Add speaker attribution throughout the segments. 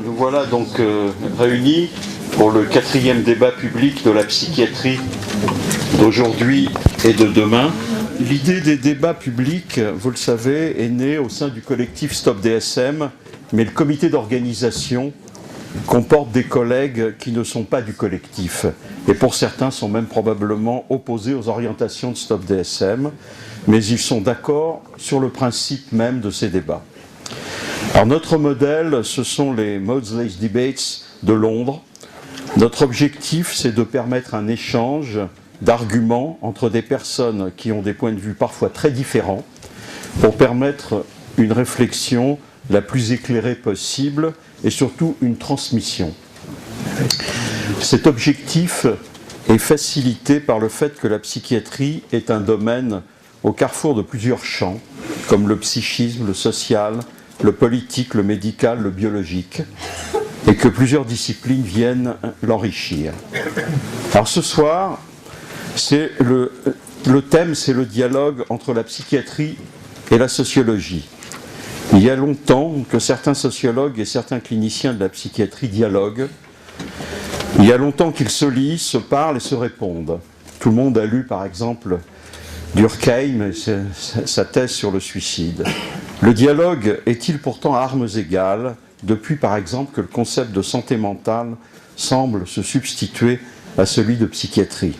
Speaker 1: nous voilà donc réunis pour le 4e débat public de la psychiatrie d'aujourd'hui et de demain. L'idée des débats publics, vous le savez, est née au sein du collectif Stop DSM, mais le comité d'organisation comporte des collègues qui ne sont pas du collectif, et pour certains sont même probablement opposés aux orientations de Stop DSM, mais ils sont d'accord sur le principe même de ces débats. Alors notre modèle, ce sont les Maudsley's Debates de Londres. Notre objectif, c'est de permettre un échange d'arguments entre des personnes qui ont des points de vue parfois très différents, pour permettre une réflexion la plus éclairée possible et surtout une transmission. Cet objectif est facilité par le fait que la psychiatrie est un domaine au carrefour de plusieurs champs, comme le psychisme, le social, le politique, le médical, le biologique, et que plusieurs disciplines viennent l'enrichir. Alors ce soir, le thème, c'est le dialogue entre la psychiatrie et la sociologie. Il y a longtemps que certains sociologues et certains cliniciens de la psychiatrie dialoguent. Il y a longtemps qu'ils se lisent, se parlent et se répondent. Tout le monde a lu, par exemple, Durkheim et sa thèse sur le suicide. Le dialogue est-il pourtant à armes égales, depuis, par exemple, que le concept de santé mentale semble se substituer à celui de psychiatrie?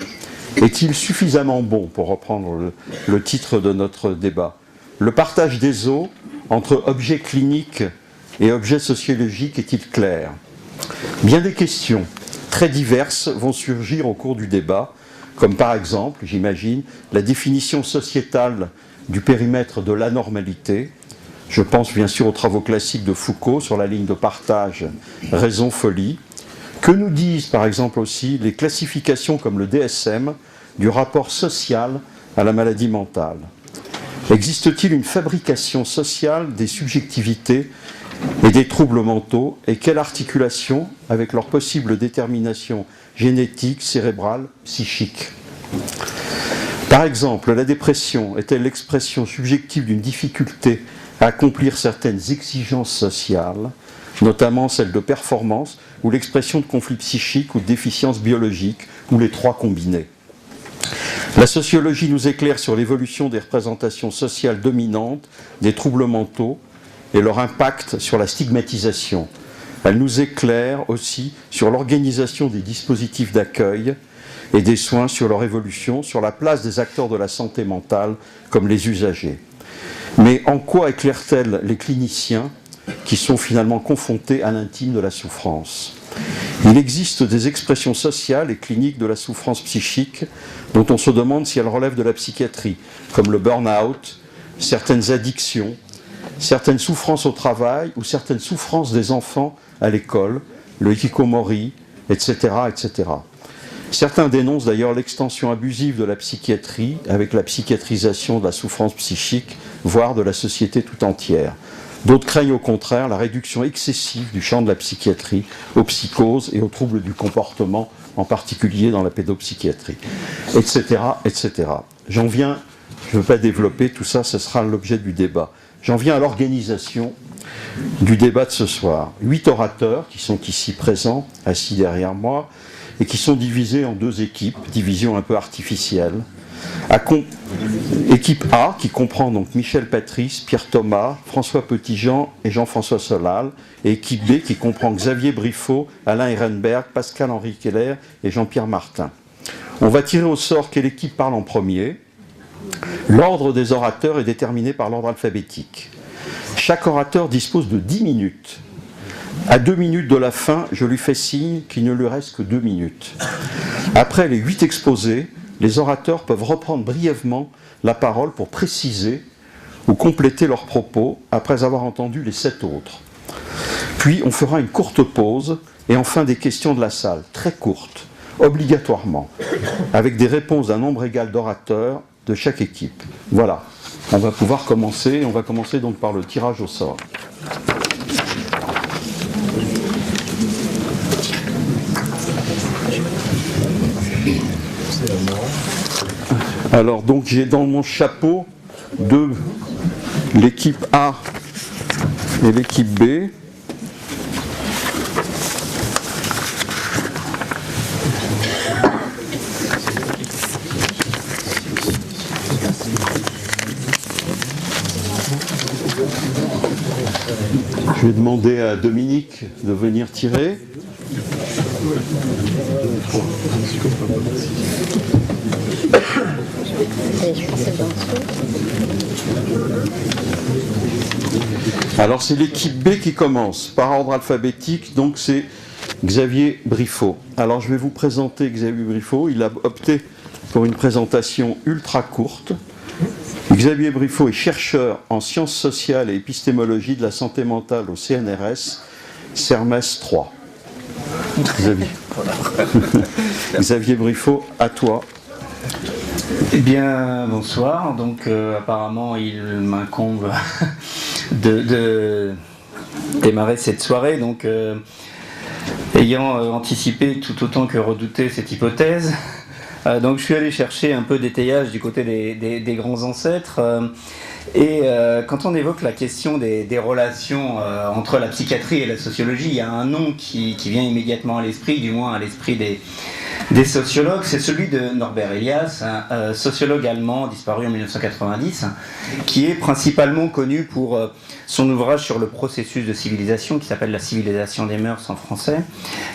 Speaker 1: Est-il suffisamment bon, pour reprendre le titre de notre débat? Le partage des eaux entre objets cliniques et objets sociologiques est-il clair? Bien des questions très diverses vont surgir au cours du débat, comme par exemple, j'imagine, la définition sociétale du périmètre de l'anormalité. Je pense bien sûr aux travaux classiques de Foucault sur la ligne de partage raison-folie. Que nous disent par exemple aussi les classifications comme le DSM du rapport social à la maladie mentale? Existe-t-il une fabrication sociale des subjectivités et des troubles mentaux, et quelle articulation avec leur possible détermination génétique, cérébrale, psychique? Par exemple, la dépression est-elle l'expression subjective d'une difficulté à accomplir certaines exigences sociales, notamment celles de performance, ou l'expression de conflits psychiques ou de déficiences biologiques, ou les trois combinés? La sociologie nous éclaire sur l'évolution des représentations sociales dominantes des troubles mentaux et leur impact sur la stigmatisation. Elle nous éclaire aussi sur l'organisation des dispositifs d'accueil et des soins, sur leur évolution, sur la place des acteurs de la santé mentale comme les usagers. Mais en quoi éclaire-t-elle les cliniciens qui sont finalement confrontés à l'intime de la souffrance? Il existe des expressions sociales et cliniques de la souffrance psychique dont on se demande si elles relèvent de la psychiatrie, comme le burn-out, certaines addictions, certaines souffrances au travail ou certaines souffrances des enfants à l'école, le hikikomori, etc., etc. Certains dénoncent d'ailleurs l'extension abusive de la psychiatrie avec la psychiatrisation de la souffrance psychique, voire de la société tout entière. D'autres craignent au contraire la réduction excessive du champ de la psychiatrie aux psychoses et aux troubles du comportement, en particulier dans la pédopsychiatrie, etc., etc. J'en viens, je ne veux pas développer tout ça, ce sera l'objet du débat. J'en viens à l'organisation du débat de ce soir. 8 orateurs qui sont ici présents, assis derrière moi, et qui sont divisés en 2 équipes, division un peu artificielle. Équipe A, qui comprend donc Michel Patrice, Pierre Thomas, François Petitjean et Jean-François Solal, et équipe B, qui comprend Xavier Briffaut, Alain Ehrenberg, Pascal-Henri Keller et Jean-Pierre Martin. On va tirer au sort quelle équipe parle en premier. L'ordre des orateurs est déterminé par l'ordre alphabétique. Chaque orateur dispose de 10 minutes. À 2 minutes de la fin, je lui fais signe qu'il ne lui reste que 2 minutes. Après les 8 exposés, les orateurs peuvent reprendre brièvement la parole pour préciser ou compléter leurs propos après avoir entendu les 7 autres. Puis on fera une courte pause et enfin des questions de la salle, très courtes, obligatoirement, avec des réponses d'un nombre égal d'orateurs de chaque équipe. Voilà, on va pouvoir commencer. On va commencer donc par le tirage au sort. Alors donc j'ai dans mon chapeau l'équipe A et l'équipe B. Je vais demander à Dominique de venir tirer. Alors c'est l'équipe B qui commence, par ordre alphabétique, donc c'est Xavier Briffaut. Alors je vais vous présenter Xavier Briffaut, il a opté pour une présentation ultra courte. Xavier Briffaut est chercheur en sciences sociales et épistémologie de la santé mentale au CNRS, CERMES 3. Xavier. Xavier Briffaut, à toi.
Speaker 2: Eh bien, bonsoir. Donc, apparemment, il m'incombe de démarrer cette soirée. Donc, ayant anticipé tout autant que redouté cette hypothèse, donc je suis allé chercher un peu d'étayage du côté des grands ancêtres. Et quand on évoque la question des relations entre la psychiatrie et la sociologie, il y a un nom qui vient immédiatement à l'esprit, du moins à l'esprit des sociologues, c'est celui de Norbert Elias, un sociologue allemand disparu en 1990, qui est principalement connu pour son ouvrage sur le processus de civilisation, qui s'appelle La civilisation des mœurs en français,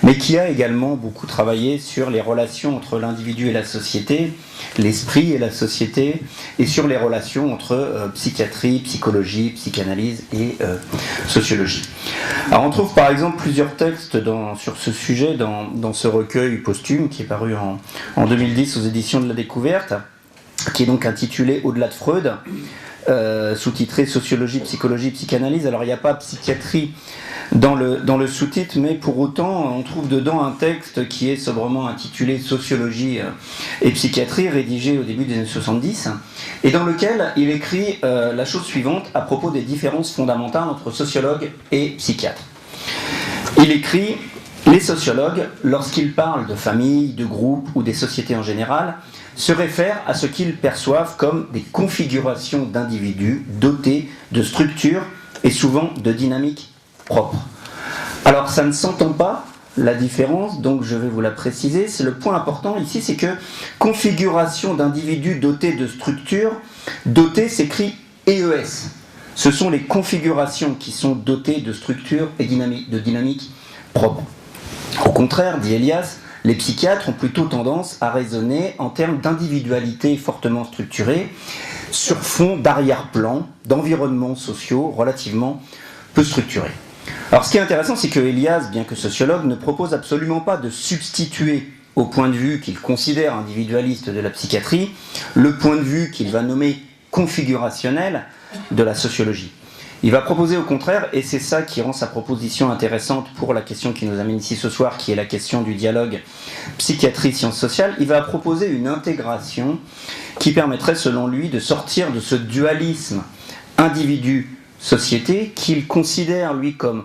Speaker 2: mais qui a également beaucoup travaillé sur les relations entre l'individu et la société, l'esprit et la société, et sur les relations entre psychiatrie, psychologie, psychanalyse et sociologie. Alors on trouve par exemple plusieurs textes sur ce sujet dans ce recueil posthume qui est paru en 2010 aux éditions de la Découverte, qui est donc intitulé Au-delà de Freud, sous-titré Sociologie, psychologie, psychanalyse. Alors il n'y a pas psychiatrie dans le sous-titre, mais pour autant on trouve dedans un texte qui est sobrement intitulé Sociologie et psychiatrie, rédigé au début des années 70, et dans lequel il écrit la chose suivante à propos des différences fondamentales entre sociologues et psychiatres. Il écrit: les sociologues, lorsqu'ils parlent de famille, de groupe ou des sociétés en général, se réfèrent à ce qu'ils perçoivent comme des configurations d'individus dotés de structures et souvent de dynamiques propres. Alors ça ne s'entend pas, la différence, donc je vais vous la préciser. C'est le point important ici, c'est que configuration d'individus dotés de structures, doté s'écrit EES. Ce sont les configurations qui sont dotées de structures et de dynamiques propres. Au contraire, dit Elias, les psychiatres ont plutôt tendance à raisonner en termes d'individualité fortement structurée, sur fond d'arrière-plan, d'environnements sociaux relativement peu structurés. Alors ce qui est intéressant, c'est que Elias, bien que sociologue, ne propose absolument pas de substituer au point de vue qu'il considère individualiste de la psychiatrie, le point de vue qu'il va nommer configurationnel de la sociologie. Il va proposer au contraire, et c'est ça qui rend sa proposition intéressante pour la question qui nous amène ici ce soir, qui est la question du dialogue psychiatrie-sciences sociales, il va proposer une intégration qui permettrait selon lui de sortir de ce dualisme individu-société qu'il considère lui comme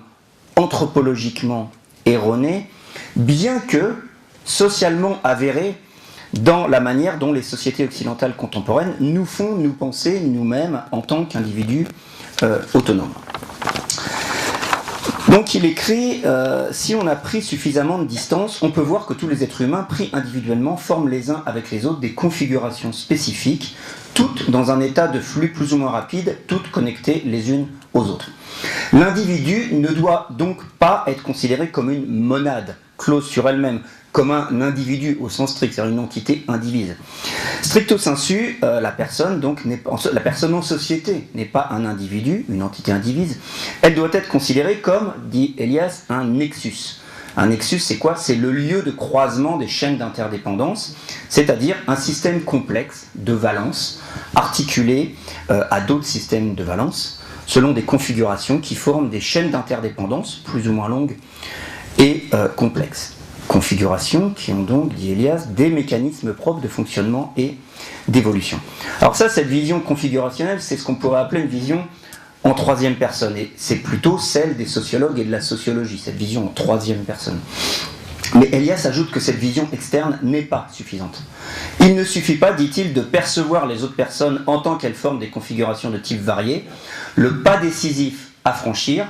Speaker 2: anthropologiquement erroné, bien que socialement avéré dans la manière dont les sociétés occidentales contemporaines nous font nous penser nous-mêmes en tant qu'individus autonomes. Donc il écrit, si on a pris suffisamment de distance, on peut voir que tous les êtres humains pris individuellement forment les uns avec les autres des configurations spécifiques, toutes dans un état de flux plus ou moins rapide, toutes connectées les unes aux autres. L'individu ne doit donc pas être considéré comme une monade, close sur elle-même, comme un individu au sens strict, c'est-à-dire une entité indivise. Stricto sensu, la personne en société n'est pas un individu, une entité indivise. Elle doit être considérée comme, dit Elias, un nexus. Un nexus, c'est quoi? C'est le lieu de croisement des chaînes d'interdépendance, c'est-à-dire un système complexe de valence, articulé à d'autres systèmes de valence, selon des configurations qui forment des chaînes d'interdépendance, plus ou moins longues et complexes. Configurations qui ont donc, dit Elias, des mécanismes propres de fonctionnement et d'évolution. Alors ça, cette vision configurationnelle, c'est ce qu'on pourrait appeler une vision en troisième personne, et c'est plutôt celle des sociologues et de la sociologie, cette vision en troisième personne. Mais Elias ajoute que cette vision externe n'est pas suffisante. Il ne suffit pas, dit-il, de percevoir les autres personnes en tant qu'elles forment des configurations de type varié. Le pas décisif à franchir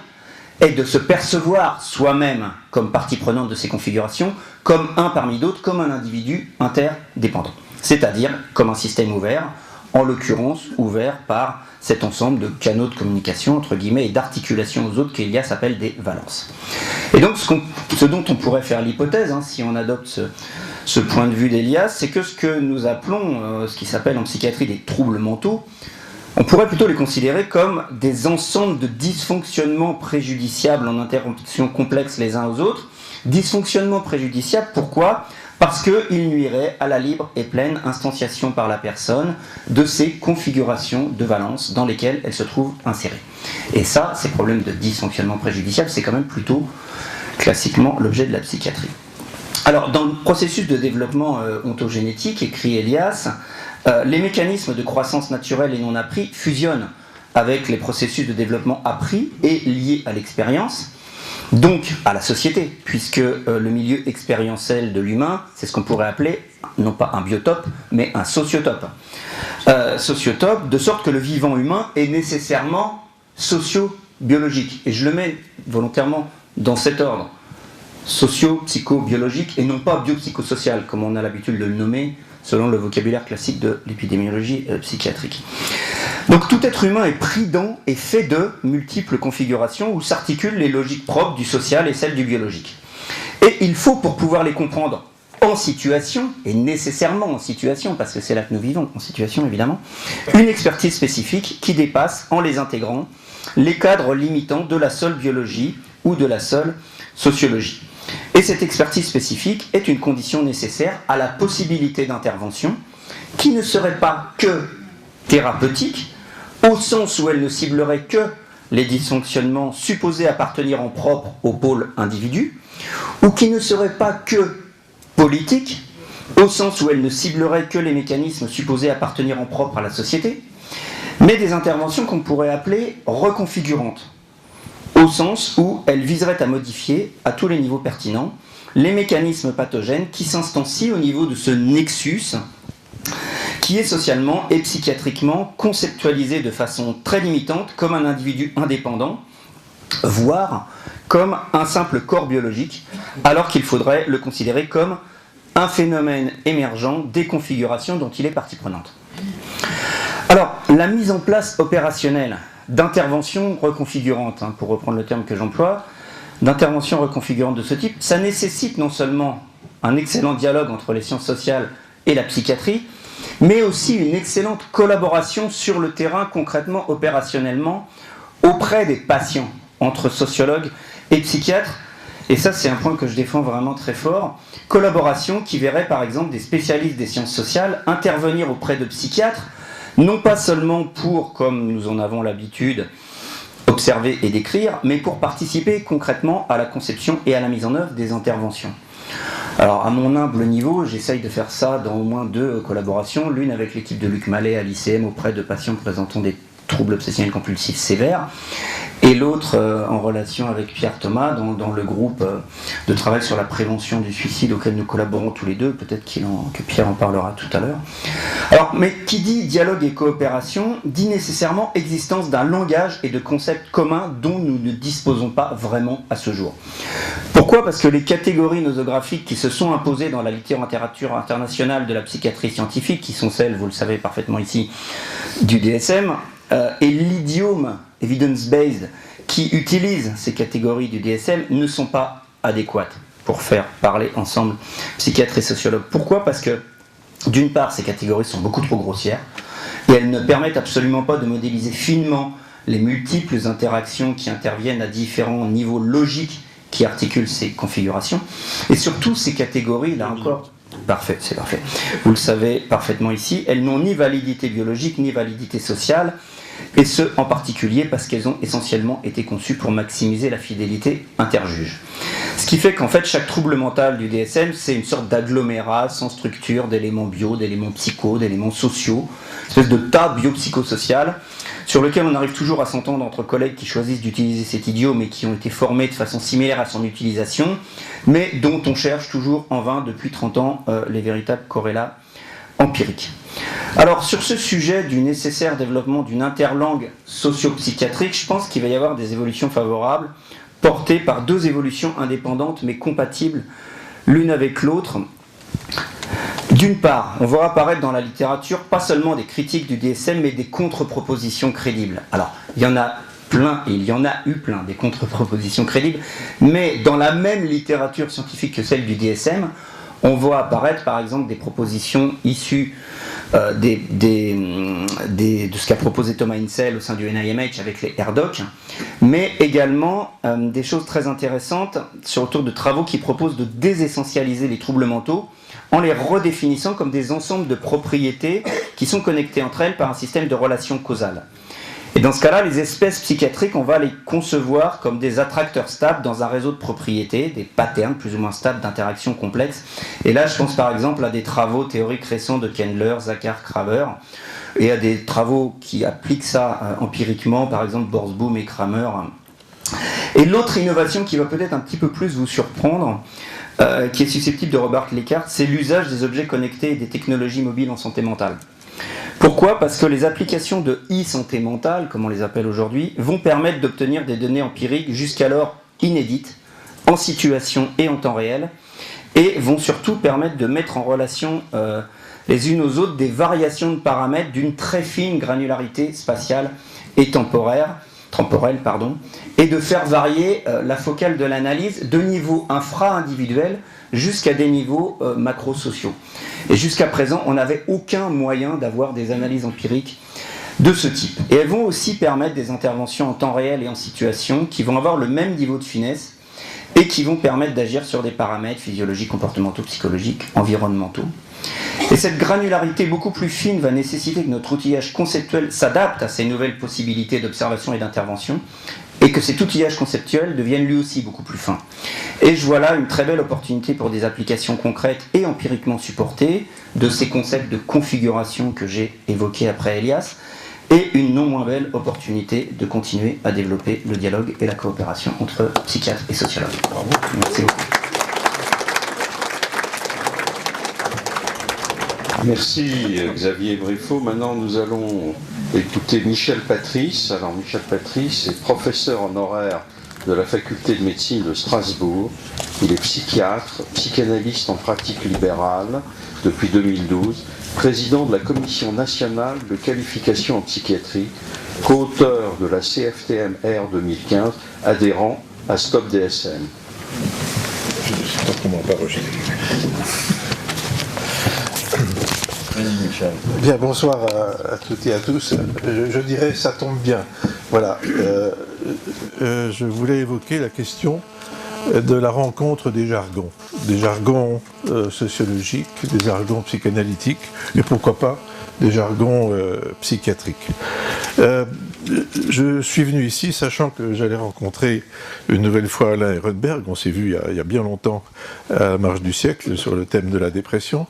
Speaker 2: est de se percevoir soi-même comme partie prenante de ces configurations, comme un parmi d'autres, comme un individu interdépendant. C'est-à-dire comme un système ouvert, en l'occurrence ouvert par cet ensemble de canaux de communication, entre guillemets, et d'articulation aux autres qu'Elias appelle des valences. Et donc ce dont on pourrait faire l'hypothèse, si on adopte ce point de vue d'Elias, c'est que ce que nous appelons, ce qui s'appelle en psychiatrie des troubles mentaux, on pourrait plutôt les considérer comme des ensembles de dysfonctionnements préjudiciables en interactions complexes les uns aux autres. Dysfonctionnements préjudiciables, pourquoi ? Parce qu'ils nuiraient à la libre et pleine instantiation par la personne de ces configurations de valence dans lesquelles elle se trouve insérée. Et ça, ces problèmes de dysfonctionnement préjudiciable, c'est quand même plutôt classiquement l'objet de la psychiatrie. Alors, dans le processus de développement ontogénétique, écrit Elias, les mécanismes de croissance naturelle et non appris fusionnent avec les processus de développement appris et liés à l'expérience, donc à la société, puisque le milieu expérientiel de l'humain, c'est ce qu'on pourrait appeler, non pas un biotope, mais un sociotope. Sociotope, de sorte que le vivant humain est nécessairement socio-biologique. Et je le mets volontairement dans cet ordre. Socio-psycho-biologique et non pas biopsychosocial, comme on a l'habitude de le nommer selon le vocabulaire classique de l'épidémiologie psychiatrique. Donc tout être humain est pris dans et fait de multiples configurations où s'articulent les logiques propres du social et celles du biologique. Et il faut, pour pouvoir les comprendre en situation, et nécessairement en situation, parce que c'est là que nous vivons, en situation évidemment, une expertise spécifique qui dépasse, en les intégrant, les cadres limitants de la seule biologie ou de la seule sociologie. Et cette expertise spécifique est une condition nécessaire à la possibilité d'intervention qui ne serait pas que thérapeutique, au sens où elle ne ciblerait que les dysfonctionnements supposés appartenir en propre au pôle individu, ou qui ne serait pas que politique, au sens où elle ne ciblerait que les mécanismes supposés appartenir en propre à la société, mais des interventions qu'on pourrait appeler reconfigurantes, au sens où elles viseraient à modifier, à tous les niveaux pertinents, les mécanismes pathogènes qui s'instancient au niveau de ce nexus qui est socialement et psychiatriquement conceptualisé de façon très limitante comme un individu indépendant, voire comme un simple corps biologique, alors qu'il faudrait le considérer comme un phénomène émergent des configurations dont il est partie prenante. Alors, la mise en place opérationnelle d'interventions reconfigurantes, pour reprendre le terme que j'emploie, d'interventions reconfigurantes de ce type, ça nécessite non seulement un excellent dialogue entre les sciences sociales et la psychiatrie, mais aussi une excellente collaboration sur le terrain, concrètement, opérationnellement, auprès des patients, entre sociologues et psychiatres. Et ça, c'est un point que je défends vraiment très fort. Collaboration qui verrait, par exemple, des spécialistes des sciences sociales intervenir auprès de psychiatres, non pas seulement pour, comme nous en avons l'habitude, observer et décrire, mais pour participer concrètement à la conception et à la mise en œuvre des interventions. Alors, à mon humble niveau, j'essaye de faire ça dans au moins 2 collaborations, l'une avec l'équipe de Luc Mallet à l'ICM auprès de patients présentant des troubles obsessionnels compulsifs sévères, et l'autre en relation avec Pierre Thomas dans le groupe de travail sur la prévention du suicide auquel nous collaborons tous les deux, peut-être que Pierre en parlera tout à l'heure. Alors, mais qui dit dialogue et coopération dit nécessairement existence d'un langage et de concepts communs dont nous ne disposons pas vraiment à ce jour. Pourquoi ? Parce que les catégories nosographiques qui se sont imposées dans la littérature internationale de la psychiatrie scientifique, qui sont celles, vous le savez parfaitement ici, du DSM, et l'idiome evidence-based qui utilise ces catégories du DSM ne sont pas adéquates pour faire parler ensemble psychiatres et sociologues. Pourquoi ? Parce que, d'une part, ces catégories sont beaucoup trop grossières et elles ne permettent absolument pas de modéliser finement les multiples interactions qui interviennent à différents niveaux logiques qui articulent ces configurations. Et surtout, ces catégories, là encore, parfait, c'est parfait. Vous le savez parfaitement ici, elles n'ont ni validité biologique ni validité sociale, et ce en particulier parce qu'elles ont essentiellement été conçues pour maximiser la fidélité interjuge. Ce qui fait qu'en fait chaque trouble mental du DSM c'est une sorte d'agglomérat sans structure d'éléments bio, d'éléments psycho, d'éléments sociaux, une espèce de tas biopsychosocial sur lequel on arrive toujours à s'entendre entre collègues qui choisissent d'utiliser cet idiome mais qui ont été formés de façon similaire à son utilisation, mais dont on cherche toujours en vain depuis 30 ans les véritables corrélats empiriques. Alors sur ce sujet du nécessaire développement d'une interlangue socio-psychiatrique, je pense qu'il va y avoir des évolutions favorables portées par 2 évolutions indépendantes mais compatibles l'une avec l'autre. D'une part, on voit apparaître dans la littérature pas seulement des critiques du DSM, mais des contre-propositions crédibles. Alors, il y en a plein, et il y en a eu plein, des contre-propositions crédibles, mais dans la même littérature scientifique que celle du DSM, on voit apparaître par exemple des propositions issues de ce qu'a proposé Thomas Insel au sein du NIMH avec les AirDoc, mais également des choses très intéressantes autour de travaux qui proposent de désessentialiser les troubles mentaux en les redéfinissant comme des ensembles de propriétés qui sont connectées entre elles par un système de relations causales. Et dans ce cas-là, les espèces psychiatriques, on va les concevoir comme des attracteurs stables dans un réseau de propriétés, des patterns plus ou moins stables d'interactions complexes. Et là, je pense par exemple à des travaux théoriques récents de Kendler, Zachar, Kramer, et à des travaux qui appliquent ça empiriquement, par exemple Borsboom et Kramer. Et l'autre innovation qui va peut-être un petit peu plus vous surprendre, qui est susceptible de rebattre les cartes, c'est l'usage des objets connectés et des technologies mobiles en santé mentale. Pourquoi ? Parce que les applications de e-santé mentale, comme on les appelle aujourd'hui, vont permettre d'obtenir des données empiriques jusqu'alors inédites, en situation et en temps réel, et vont surtout permettre de mettre en relation les unes aux autres des variations de paramètres d'une très fine granularité spatiale et temporelle, et de faire varier la focale de l'analyse de niveaux infra-individuels jusqu'à des niveaux macro-sociaux. Et jusqu'à présent, on n'avait aucun moyen d'avoir des analyses empiriques de ce type. Et elles vont aussi permettre des interventions en temps réel et en situation qui vont avoir le même niveau de finesse et qui vont permettre d'agir sur des paramètres physiologiques, comportementaux, psychologiques, environnementaux. Et cette granularité beaucoup plus fine va nécessiter que notre outillage conceptuel s'adapte à ces nouvelles possibilités d'observation et d'intervention, et que cet outillage conceptuel devienne lui aussi beaucoup plus fin. Et je vois là une très belle opportunité pour des applications concrètes et empiriquement supportées de ces concepts de configuration que j'ai évoqués après Elias, et une non moins belle opportunité de continuer à développer le dialogue et la coopération entre psychiatres et sociologues. Bravo. Merci beaucoup.
Speaker 1: Merci Xavier Briffaut. Maintenant, nous allons écouter Michel Patrice. Alors, Michel Patrice est professeur honoraire de la faculté de médecine de Strasbourg. Il est psychiatre, psychanalyste en pratique libérale depuis 2012, président de la Commission nationale de qualification en psychiatrie, co-auteur de la CFTM-R 2015, adhérent à Stop DSM.
Speaker 3: Bien, bonsoir à toutes et à tous. Je dirais, ça tombe bien. Voilà. Je voulais évoquer la question de la rencontre des jargons sociologiques, des jargons psychanalytiques, et pourquoi pas des jargons psychiatriques. Je suis venu ici sachant que j'allais rencontrer une nouvelle fois Alain Ehrenberg. On s'est vu il y a bien longtemps à la Marche du siècle sur le thème de la dépression.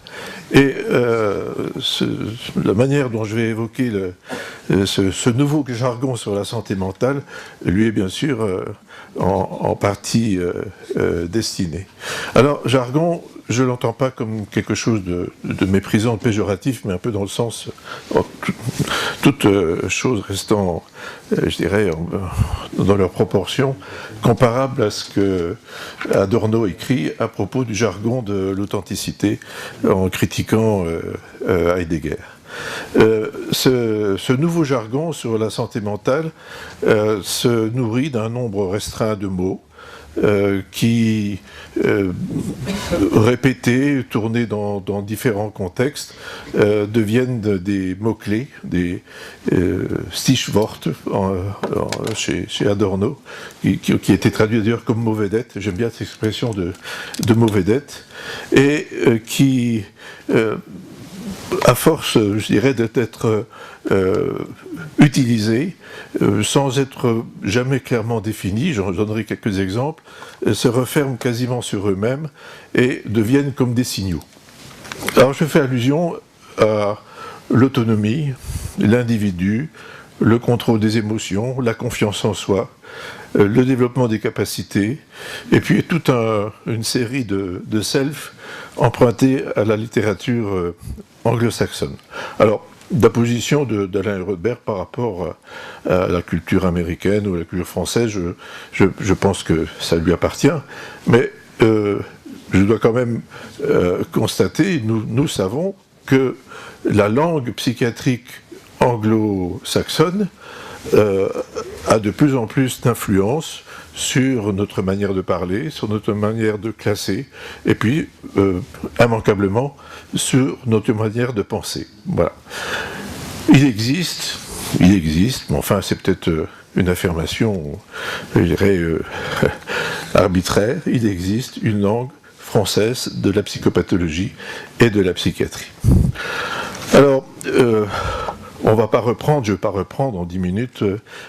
Speaker 3: Et la manière dont je vais évoquer ce nouveau jargon sur la santé mentale lui est bien sûr en partie destiné. Alors, jargon, je ne l'entends pas comme quelque chose de méprisant, de péjoratif, mais un peu dans le sens, toute chose restant, je dirais, dans leur proportion, comparable à ce que Adorno écrit à propos du jargon de l'authenticité en critiquant Heidegger. Ce nouveau jargon sur la santé mentale se nourrit d'un nombre restreint de mots qui, répétés, tournés dans différents contextes, deviennent des mots-clés, des Stichwort chez Adorno, qui était traduit d'ailleurs comme mauvais dette. J'aime bien cette expression de mauvais dette, et qui à force, je dirais, d'être utilisés, sans être jamais clairement définis, j'en donnerai quelques exemples, se referment quasiment sur eux-mêmes et deviennent comme des signaux. Alors je fais allusion à l'autonomie, l'individu, le contrôle des émotions, la confiance en soi, le développement des capacités, et puis toute une série de self empruntés à la littérature anglo-saxonne. Alors, la position d'Alain Ehrenberg par rapport à la culture américaine ou à la culture française, je pense que ça lui appartient, mais je dois quand même constater, nous savons que la langue psychiatrique anglo-saxonne a de plus en plus d'influence sur notre manière de parler, sur notre manière de classer, et puis, immanquablement, sur notre manière de penser. Voilà. Il existe, mais enfin c'est peut-être une affirmation, je dirais, arbitraire, il existe une langue française de la psychopathologie et de la psychiatrie. Alors, je ne vais pas reprendre en 10 minutes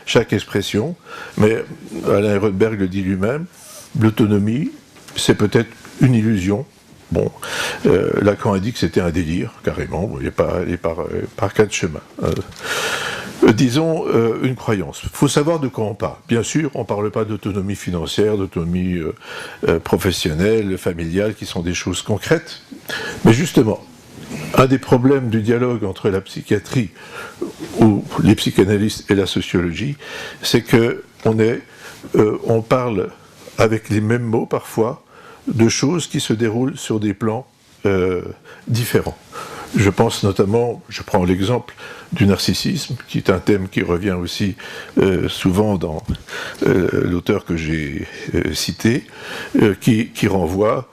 Speaker 3: chaque expression, mais Alain Ehrenberg le dit lui-même, l'autonomie, c'est peut-être une illusion. Bon, Lacan a dit que c'était un délire, carrément, il est par quatre chemins. Disons une croyance. Il faut savoir de quoi on parle. Bien sûr, on ne parle pas d'autonomie financière, d'autonomie professionnelle, familiale, qui sont des choses concrètes, mais justement, un des problèmes du dialogue entre la psychiatrie ou les psychanalystes et la sociologie, c'est qu'on parle avec les mêmes mots parfois de choses qui se déroulent sur des plans différents. Je pense notamment, je prends l'exemple du narcissisme, qui est un thème qui revient aussi souvent dans l'auteur que j'ai cité, qui renvoie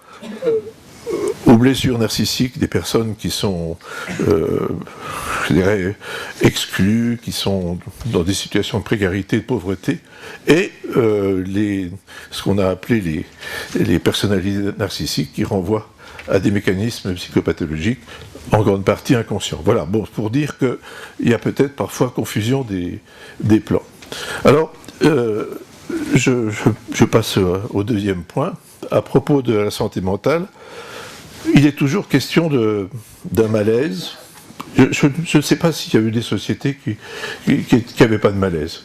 Speaker 3: aux blessures narcissiques des personnes qui sont, je dirais, exclues, qui sont dans des situations de précarité, de pauvreté, et ce qu'on a appelé les personnalités narcissiques qui renvoient à des mécanismes psychopathologiques, en grande partie inconscients. Voilà, bon, pour dire qu'il y a peut-être parfois confusion des plans. Alors, je passe au deuxième point. À propos de la santé mentale, il est toujours question d'un malaise. Je ne sais pas s'il y a eu des sociétés qui n'avaient pas de malaise.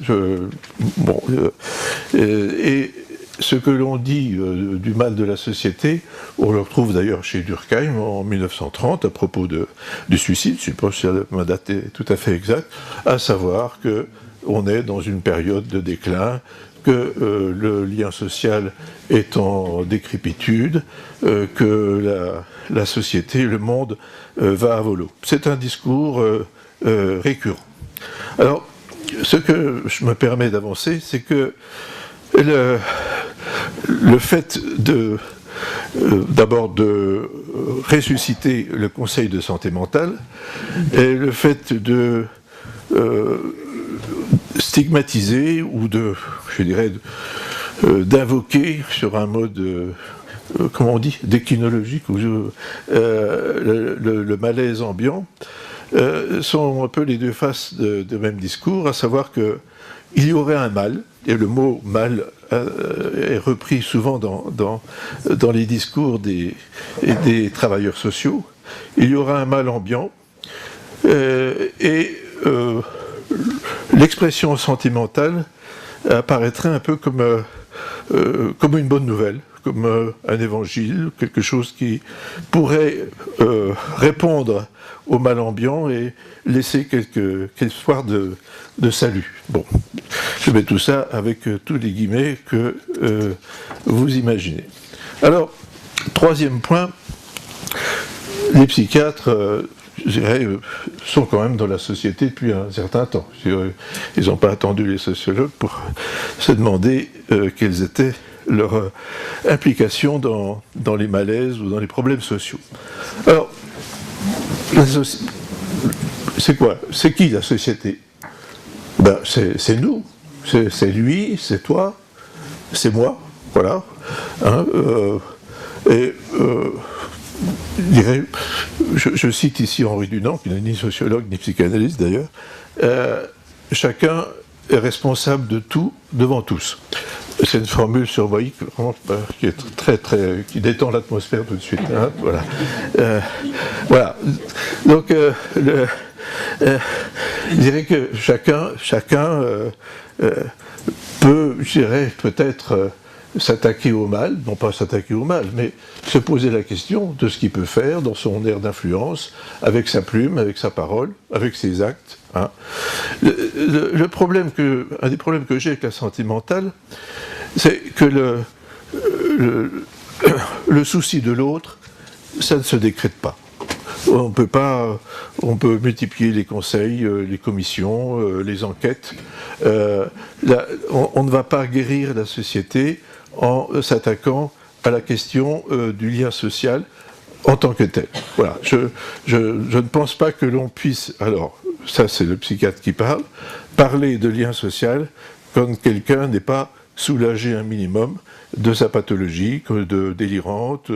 Speaker 3: Et ce que l'on dit du mal de la société, on le retrouve d'ailleurs chez Durkheim en 1930 à propos du suicide, je ne sais pas si ma date est tout à fait exacte, à savoir qu'on est dans une période de déclin, que le lien social est en décrépitude, que la société, le monde va à volo. C'est un discours récurrent. Alors, ce que je me permets d'avancer, c'est que le fait d'abord de ressusciter le Conseil de santé mentale et le fait de stigmatiser ou d'invoquer sur un mode, comment on dit, dékinologique, le malaise ambiant, sont un peu les deux faces de même discours, à savoir qu'il y aurait un mal, et le mot mal est repris souvent dans les discours des travailleurs sociaux, il y aura un mal ambiant, l'expression santé mentale apparaîtrait un peu comme une bonne nouvelle, comme un évangile, quelque chose qui pourrait répondre au mal ambiant et laisser quelque espoir de salut. Bon, je mets tout ça avec tous les guillemets que vous imaginez. Alors, troisième point, les psychiatres, je dirais, sont quand même dans la société depuis un certain temps. Ils n'ont pas attendu les sociologues pour se demander quelles étaient leurs implications dans les malaises ou dans les problèmes sociaux. Alors, c'est quoi? C'est qui la société? Ben, c'est nous, c'est lui, c'est toi, c'est moi, voilà. Je cite ici Henri Dunant, qui n'est ni sociologue ni psychanalyste d'ailleurs, chacun est responsable de tout devant tous. C'est une formule sur Boïc qui est qui détend l'atmosphère tout de suite. Hein, voilà. Voilà. Donc, je dirais que chacun peut, je dirais, peut-être s'attaquer au mal, non pas s'attaquer au mal, mais se poser la question de ce qu'il peut faire dans son aire d'influence, avec sa plume, avec sa parole, avec ses actes. Hein. Un des problèmes que j'ai avec la santé mentale, c'est que le souci de l'autre, ça ne se décrète pas. On peut multiplier les conseils, les commissions, les enquêtes. On ne va pas guérir la société en s'attaquant à la question du lien social en tant que tel. Voilà. Je ne pense pas que l'on puisse, alors ça c'est le psychiatre qui parle, parler de lien social quand quelqu'un n'est pas soulagé un minimum de sa pathologie, de délirante,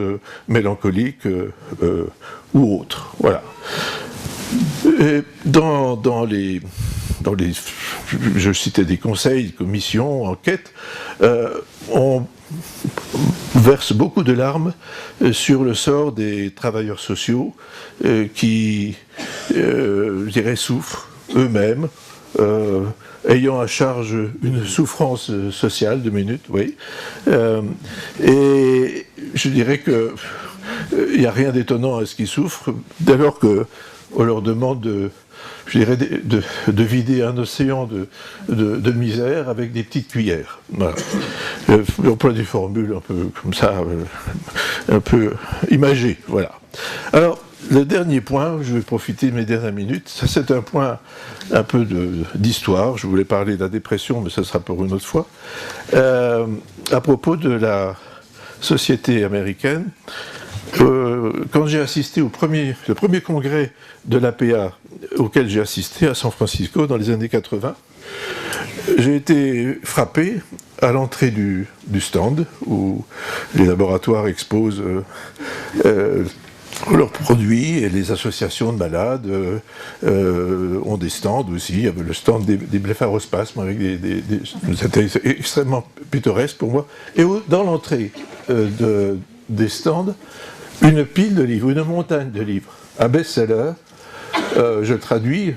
Speaker 3: mélancolique ou autre. Voilà. Et dans les, je citais des conseils, commissions, enquêtes, on verse beaucoup de larmes sur le sort des travailleurs sociaux qui, je dirais, souffrent eux-mêmes, ayant à charge une souffrance sociale, 2 minutes, oui. Et je dirais que il n'y a rien d'étonnant à ce qu'ils souffrent, dès lors qu'on leur demande de vider un océan de misère avec des petites cuillères. Voilà. J'emploie des formules un peu comme ça, un peu imagées. Voilà. Alors, le dernier point, je vais profiter de mes dernières minutes, ça c'est un point un peu d'histoire, je voulais parler de la dépression, mais ça sera pour une autre fois, à propos de la société américaine. Quand j'ai assisté le premier congrès de l'APA auquel j'ai assisté à San Francisco dans les années 80, j'ai été frappé à l'entrée du stand où les laboratoires exposent leurs produits et les associations de malades ont des stands aussi. Il y avait le stand des blépharospasmes avec c'était extrêmement pittoresque pour moi. Et dans l'entrée des stands, une pile de livres, une montagne de livres, un best-seller, je traduis,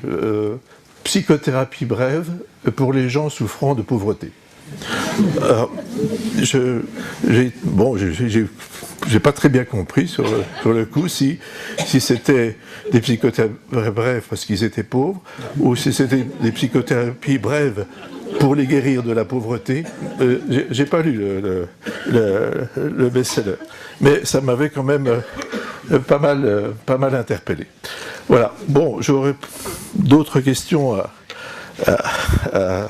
Speaker 3: psychothérapie brève pour les gens souffrant de pauvreté. Alors, j'ai pas très bien compris sur le coup si c'était des psychothérapies brèves parce qu'ils étaient pauvres ou si c'était des psychothérapies brèves pour les guérir de la pauvreté. J'ai pas lu le best-seller, mais ça m'avait quand même pas mal interpellé. Voilà. Bon, j'aurais d'autres questions à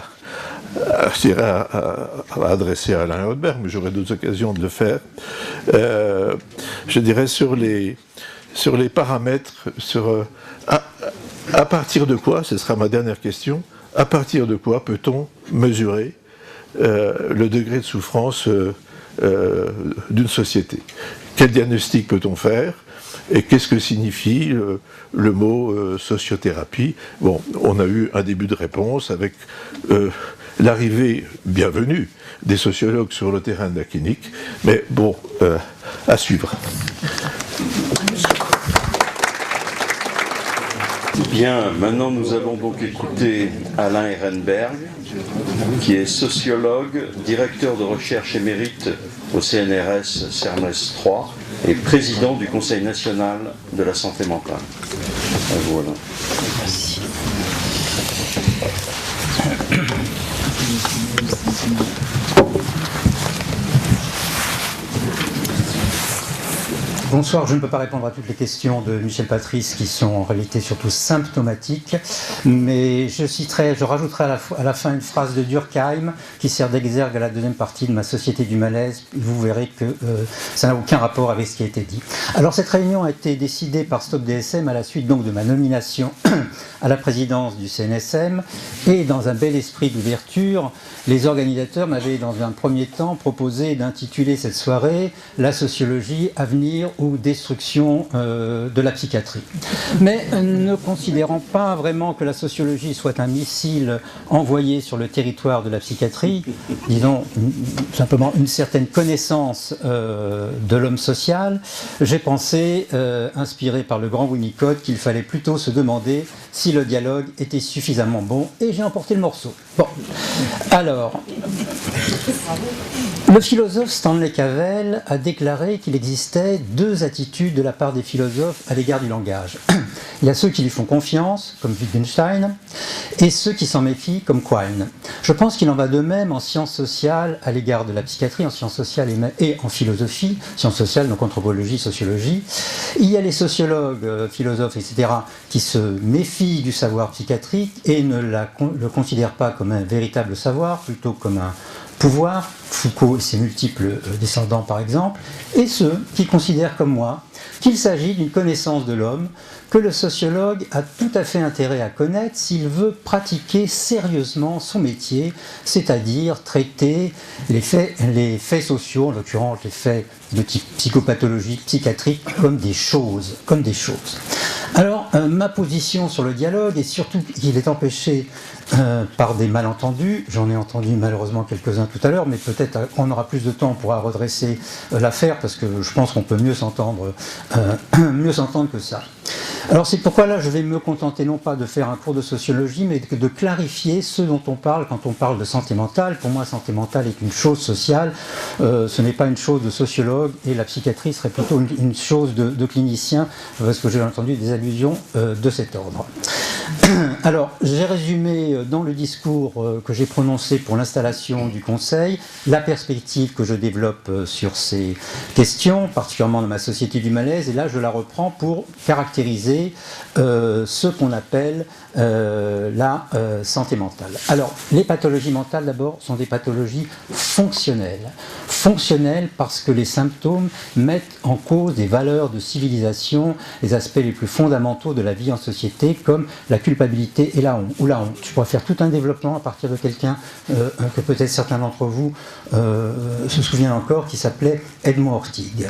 Speaker 3: adresser à Alain Rodberg, mais j'aurai d'autres occasions de le faire. Je dirais sur les paramètres, à partir de quoi, ce sera ma dernière question, à partir de quoi peut-on mesurer le degré de souffrance d'une société? Quel diagnostic peut-on faire? Et qu'est-ce que signifie le mot sociothérapie? Bon, on a eu un début de réponse avec l'arrivée bienvenue des sociologues sur le terrain de la clinique, mais bon, à suivre.
Speaker 1: Bien, maintenant nous allons donc écouter Alain Ehrenberg, qui est sociologue, directeur de recherche émérite au CNRS CERMES 3 et président du Conseil national de la santé mentale. Voilà. Merci.
Speaker 4: Bonsoir, je ne peux pas répondre à toutes les questions de Michel Patrice qui sont en réalité surtout symptomatiques, mais je rajouterai à la fin une phrase de Durkheim qui sert d'exergue à la deuxième partie de ma Société du malaise. Vous verrez que ça n'a aucun rapport avec ce qui a été dit. Alors cette réunion a été décidée par Stop DSM à la suite donc de ma nomination à la présidence du CNSM, et dans un bel esprit d'ouverture, les organisateurs m'avaient dans un premier temps proposé d'intituler cette soirée « La sociologie, avenir ou destruction de la psychiatrie ». Mais ne considérant pas vraiment que la sociologie soit un missile envoyé sur le territoire de la psychiatrie, disons simplement une certaine connaissance de l'homme social, j'ai pensé, inspiré par le grand Winnicott, qu'il fallait plutôt se demander si le dialogue était suffisamment bon, et j'ai emporté le morceau. Bon, alors, Le philosophe Stanley Cavell a déclaré qu'il existait deux attitudes de la part des philosophes à l'égard du langage. Il y a ceux qui lui font confiance, comme Wittgenstein, et ceux qui s'en méfient, comme Quine. Je pense qu'il en va de même en sciences sociales à l'égard de la psychiatrie, en sciences sociales et en philosophie, sciences sociales, donc anthropologie, sociologie. Il y a les sociologues, philosophes, etc., qui se méfient du savoir psychiatrique et ne le considèrent pas comme un véritable savoir, plutôt comme un pouvoir, Foucault et ses multiples descendants par exemple, et ceux qui considèrent comme moi qu'il s'agit d'une connaissance de l'homme que le sociologue a tout à fait intérêt à connaître s'il veut pratiquer sérieusement son métier, c'est-à-dire traiter les faits sociaux, en l'occurrence les faits de type psychopathologique, psychiatrique, comme des choses. Alors, ma position sur le dialogue est surtout qu'il est empêché par des malentendus. J'en ai entendu malheureusement quelques-uns tout à l'heure, mais peut-être on aura plus de temps, on pourra redresser l'affaire, parce que je pense qu'on peut mieux s'entendre que ça. Alors c'est pourquoi là je vais me contenter non pas de faire un cours de sociologie, mais de clarifier ce dont on parle quand on parle de santé mentale. Pour moi, santé mentale est une chose sociale, ce n'est pas une chose de sociologue, et la psychiatrie serait plutôt une chose de clinicien, parce que j'ai entendu des allusions de cet ordre. Alors, j'ai résumé dans le discours que j'ai prononcé pour l'installation du Conseil la perspective que je développe sur ces questions, particulièrement dans ma Société du malaise, et là je la reprends pour caractériser ce qu'on appelle la santé mentale. Alors, les pathologies mentales d'abord sont des pathologies fonctionnelles. Fonctionnelles parce que les symptômes mettent en cause des valeurs de civilisation, les aspects les plus fondamentaux de la vie en société, comme la culpabilité et la honte. Je pourrais faire tout un développement à partir de quelqu'un que peut-être certains d'entre vous se souviennent encore, qui s'appelait Edmond Ortigue.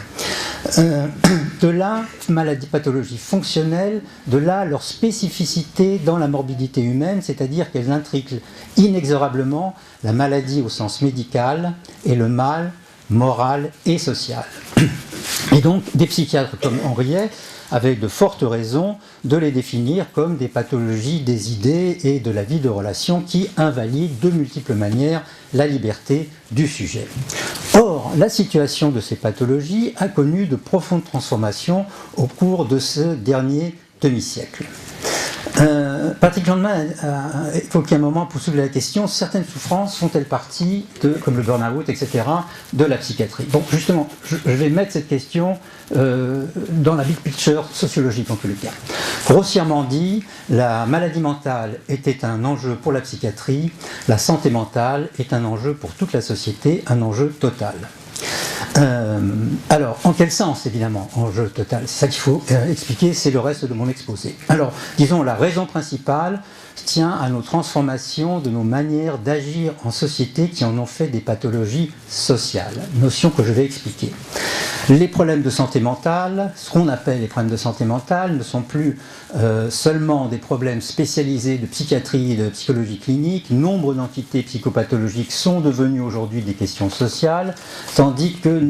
Speaker 4: De là, maladie, pathologie fonctionnelle, de là leur spécificité dans la morbidité humaine, c'est-à-dire qu'elles intriguent inexorablement la maladie au sens médical et le mal moral et social. Et donc, des psychiatres comme Henriet avaient de fortes raisons de les définir comme des pathologies des idées et de la vie de relation qui invalident de multiples manières la liberté du sujet. Or, la situation de ces pathologies a connu de profondes transformations au cours de ce dernier demi-siècle. Patrick Landman a évoqué un moment pour soulever la question: certaines souffrances font-elles partie, comme le burn-out, etc., de la psychiatrie? Bon, justement, je vais mettre cette question dans la big picture sociologique en tous les cas. Grossièrement dit, la maladie mentale était un enjeu pour la psychiatrie, la santé mentale est un enjeu pour toute la société, un enjeu total. Alors, en quel sens, évidemment, enjeu total? C'est ça qu'il faut expliquer, c'est le reste de mon exposé. Alors, disons, la raison principale tient à nos transformations de nos manières d'agir en société qui en ont fait des pathologies sociales, notion que je vais expliquer. Les problèmes de santé mentale, ce qu'on appelle les problèmes de santé mentale, ne sont plus seulement des problèmes spécialisés de psychiatrie et de psychologie clinique. Nombre d'entités psychopathologiques sont devenues aujourd'hui des questions sociales, tandis que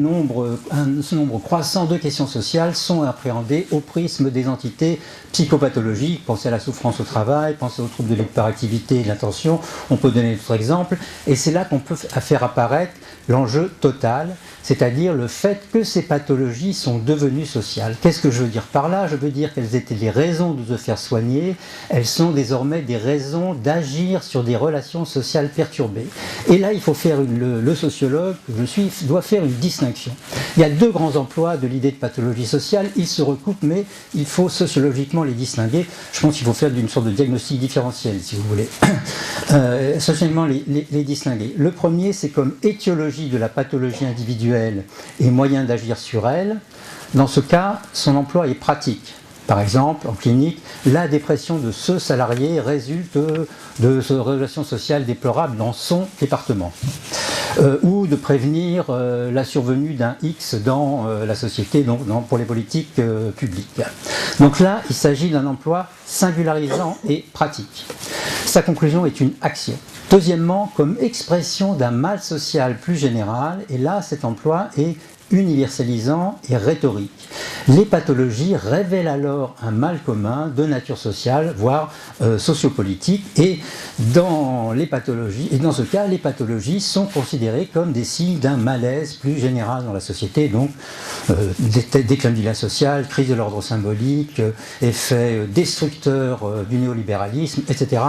Speaker 4: un nombre croissant de questions sociales sont appréhendées au prisme des entités psychopathologiques. Pensez à la souffrance au travail, pensez aux troubles de l'hyperactivité et de l'attention, on peut donner d'autres exemples, et c'est là qu'on peut faire apparaître l'enjeu total, c'est-à-dire le fait que ces pathologies sont devenues sociales. Qu'est-ce que je veux dire par là? Je veux dire qu'elles étaient des raisons de se faire soigner, elles sont désormais des raisons d'agir sur des relations sociales perturbées. Et là, il faut faire, le sociologue que je suis doit faire une distinction. Il y a deux grands emplois de l'idée de pathologie sociale, ils se recoupent, mais il faut sociologiquement les distinguer. Je pense qu'il faut faire d'une sorte de diagnostic différentiel, si vous voulez. Socialement les distinguer. Le premier, c'est comme étiologie de la pathologie individuelle et moyen d'agir sur elle. Dans ce cas, son emploi est pratique. Par exemple, en clinique, la dépression de ce salarié résulte de relations sociales déplorables dans son département. Ou de prévenir la survenue d'un X dans la société, donc pour les politiques publiques. Donc là, il s'agit d'un emploi singularisant et pratique. Sa conclusion est une action. Deuxièmement, comme expression d'un mal social plus général, et là, cet emploi est universalisant et rhétorique. Les pathologies révèlent alors un mal commun de nature sociale, voire sociopolitique, et dans ce cas, les pathologies sont considérées comme des signes d'un malaise plus général dans la société, donc déclin du lien social, crise de l'ordre symbolique, effet destructeur du néolibéralisme, etc.,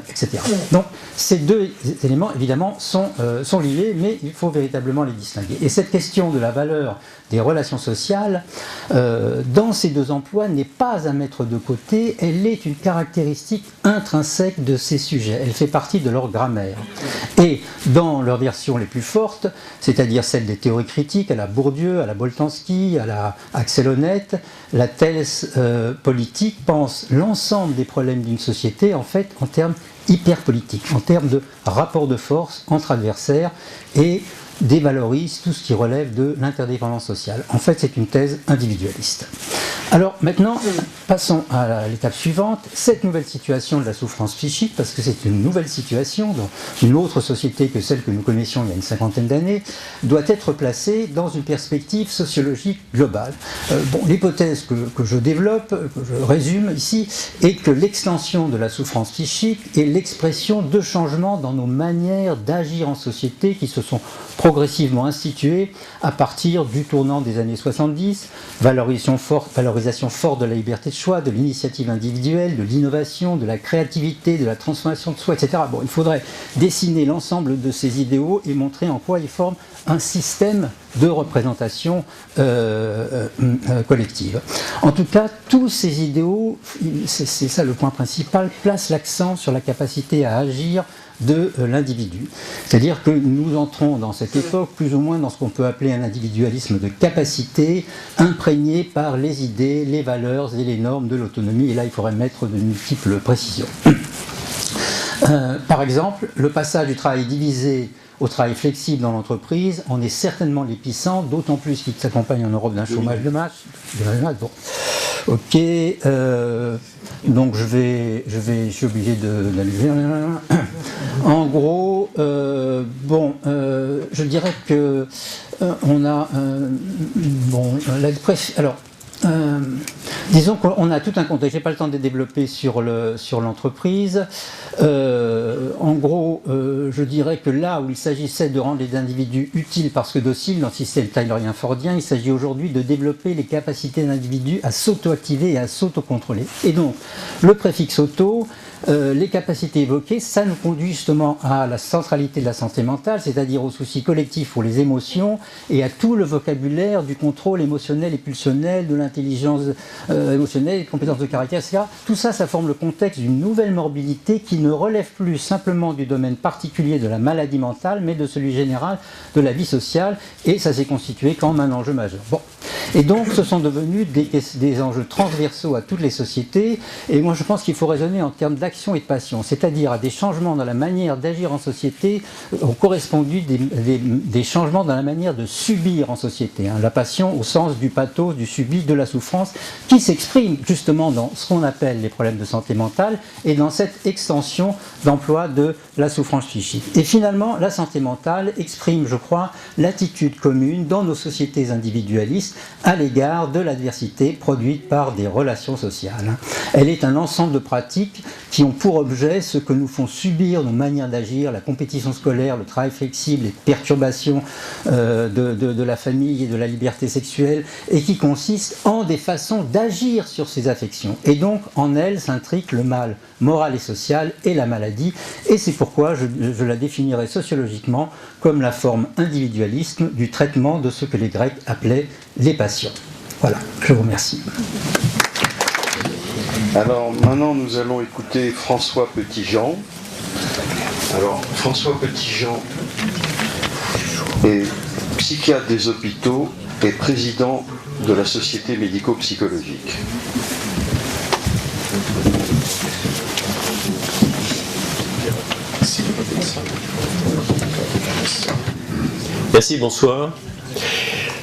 Speaker 4: etc. Donc ces deux éléments, évidemment, sont liés, mais il faut véritablement les distinguer. Et cette question de la valeur des relations sociales, dans ces deux emplois, n'est pas à mettre de côté, elle est une caractéristique intrinsèque de ces sujets, elle fait partie de leur grammaire. Et dans leurs versions les plus fortes, c'est-à-dire celles des théories critiques, à la Bourdieu, à la Boltanski, à la Axel Honneth, la thèse politique pense l'ensemble des problèmes d'une société, en fait, en termes hyperpolitiques, en termes de rapport de force entre adversaires, et dévalorise tout ce qui relève de l'interdépendance sociale. En fait, c'est une thèse individualiste. Alors maintenant, passons à l'étape suivante. Cette nouvelle situation de la souffrance psychique, parce que c'est une nouvelle situation dans une autre société que celle que nous connaissions il y a une cinquantaine d'années, doit être placée dans une perspective sociologique globale. L'hypothèse que je développe, que je résume ici, est que l'extension de la souffrance psychique est l'expression de changements dans nos manières d'agir en société qui se sont progressivement instituées à partir du tournant des années 70, valorisation forte de la liberté de choix, de l'initiative individuelle, de l'innovation, de la créativité, de la transformation de soi, etc. Il faudrait dessiner l'ensemble de ces idéaux et montrer en quoi ils forment un système de représentation collective. En tout cas, tous ces idéaux, c'est ça le point principal, placent l'accent sur la capacité à agir de l'individu. C'est-à-dire que nous entrons dans cette époque plus ou moins dans ce qu'on peut appeler un individualisme de capacité, imprégné par les idées, les valeurs et les normes de l'autonomie. Et là, il faudrait mettre de multiples précisions. Par exemple, le passage du travail divisé au travail flexible dans l'entreprise en est certainement l'épicentre, d'autant plus qu'il s'accompagne en Europe d'un chômage de masse. Bon. Ok, donc je suis obligé d'allumer. En gros, je dirais que on a disons qu'on a tout un contexte, je n'ai pas le temps de développer sur l'entreprise. En gros, je dirais que là où il s'agissait de rendre les individus utiles parce que dociles dans le système taylorien-fordien, il s'agit aujourd'hui de développer les capacités d'individus à s'auto-activer et à s'auto-contrôler. Et donc, le préfixe auto, les capacités évoquées, ça nous conduit justement à la centralité de la santé mentale, c'est-à-dire aux soucis collectifs pour les émotions et à tout le vocabulaire du contrôle émotionnel et pulsionnel, de l'intelligence émotionnelle, des compétences de caractère, etc. Tout ça, ça forme le contexte d'une nouvelle morbidité qui ne relève plus simplement du domaine particulier de la maladie mentale, mais de celui général de la vie sociale, et ça s'est constitué comme un enjeu majeur. Et donc, ce sont devenus des enjeux transversaux à toutes les sociétés, et moi je pense qu'il faut raisonner en termes d'action et de passion, c'est-à-dire à des changements dans la manière d'agir en société ont correspondu des changements dans la manière de subir en société. La passion au sens du pathos, du subi, de la souffrance, qui s'exprime justement dans ce qu'on appelle les problèmes de santé mentale et dans cette extension d'emploi de la souffrance psychique. Et finalement, la santé mentale exprime, je crois, l'attitude commune dans nos sociétés individualistes à l'égard de l'adversité produite par des relations sociales. Elle est un ensemble de pratiques qui ont pour objet ce que nous font subir nos manières d'agir, la compétition scolaire, le travail flexible, les perturbations de la famille et de la liberté sexuelle, et qui consistent en des façons d'agir sur ces affections. Et donc, en elles s'intrique le mal moral et social et la maladie, et c'est pourquoi je la définirais sociologiquement comme la forme individualiste du traitement de ce que les Grecs appelaient les passions. Voilà, je vous remercie.
Speaker 1: Alors maintenant nous allons écouter François Petitjean. Alors François Petitjean est psychiatre des hôpitaux et président de la Société médico-psychologique.
Speaker 5: Merci, bonsoir.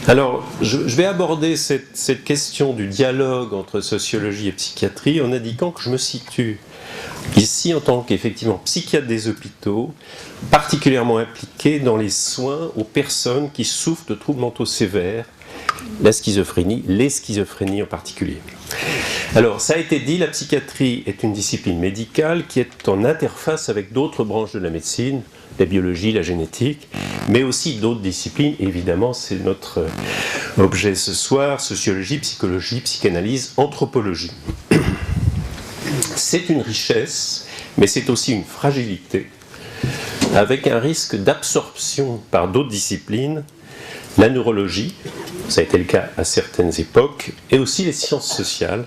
Speaker 5: Alors, je vais aborder cette question du dialogue entre sociologie et psychiatrie en indiquant que je me situe ici en tant qu'effectivement psychiatre des hôpitaux, particulièrement impliqué dans les soins aux personnes qui souffrent de troubles mentaux sévères, la schizophrénie, les schizophrénies en particulier. Alors, ça a été dit, la psychiatrie est une discipline médicale qui est en interface avec d'autres branches de la médecine, la biologie, la génétique, mais aussi d'autres disciplines. Évidemment, c'est notre objet ce soir, sociologie, psychologie, psychanalyse, anthropologie. C'est une richesse, mais c'est aussi une fragilité, avec un risque d'absorption par d'autres disciplines, la neurologie, ça a été le cas à certaines époques, et aussi les sciences sociales,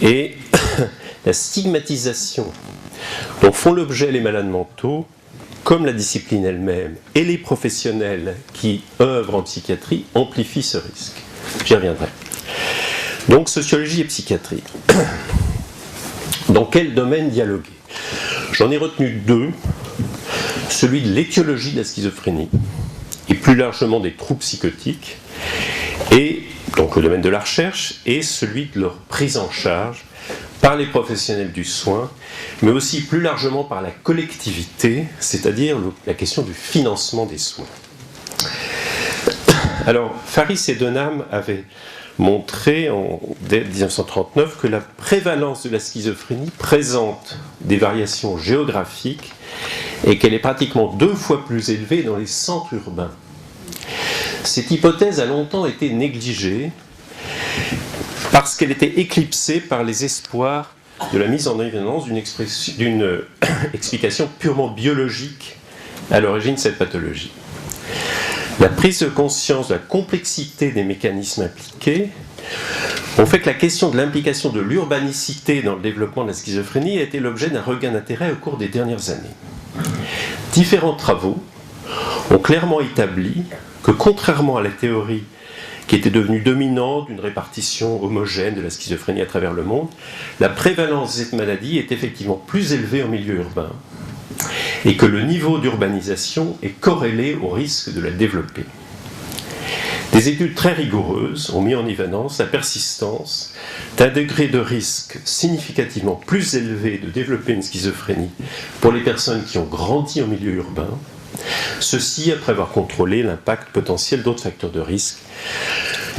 Speaker 5: et la stigmatisation dont font l'objet les malades mentaux, comme la discipline elle-même et les professionnels qui œuvrent en psychiatrie, amplifient ce risque. J'y reviendrai. Donc, sociologie et psychiatrie. Dans quel domaine dialoguer? J'en ai retenu deux. Celui de l'étiologie de la schizophrénie, et plus largement des troubles psychotiques, et donc le domaine de la recherche, et celui de leur prise en charge par les professionnels du soin, mais aussi plus largement par la collectivité, c'est-à-dire la question du financement des soins. Alors, Faris et Denham avaient montré dès 1939 que la prévalence de la schizophrénie présente des variations géographiques et qu'elle est pratiquement 2 fois plus élevée dans les centres urbains. Cette hypothèse a longtemps été négligée parce qu'elle était éclipsée par les espoirs de la mise en évidence d'une explication purement biologique à l'origine de cette pathologie. La prise de conscience de la complexité des mécanismes impliqués ont fait que la question de l'implication de l'urbanicité dans le développement de la schizophrénie a été l'objet d'un regain d'intérêt au cours des dernières années. Différents travaux ont clairement établi que, contrairement à la théorie qui était devenue dominante d'une répartition homogène de la schizophrénie à travers le monde, la prévalence de cette maladie est effectivement plus élevée en milieu urbain et que le niveau d'urbanisation est corrélé au risque de la développer. Des études très rigoureuses ont mis en évidence la persistance d'un degré de risque significativement plus élevé de développer une schizophrénie pour les personnes qui ont grandi en milieu urbain, ceci après avoir contrôlé l'impact potentiel d'autres facteurs de risque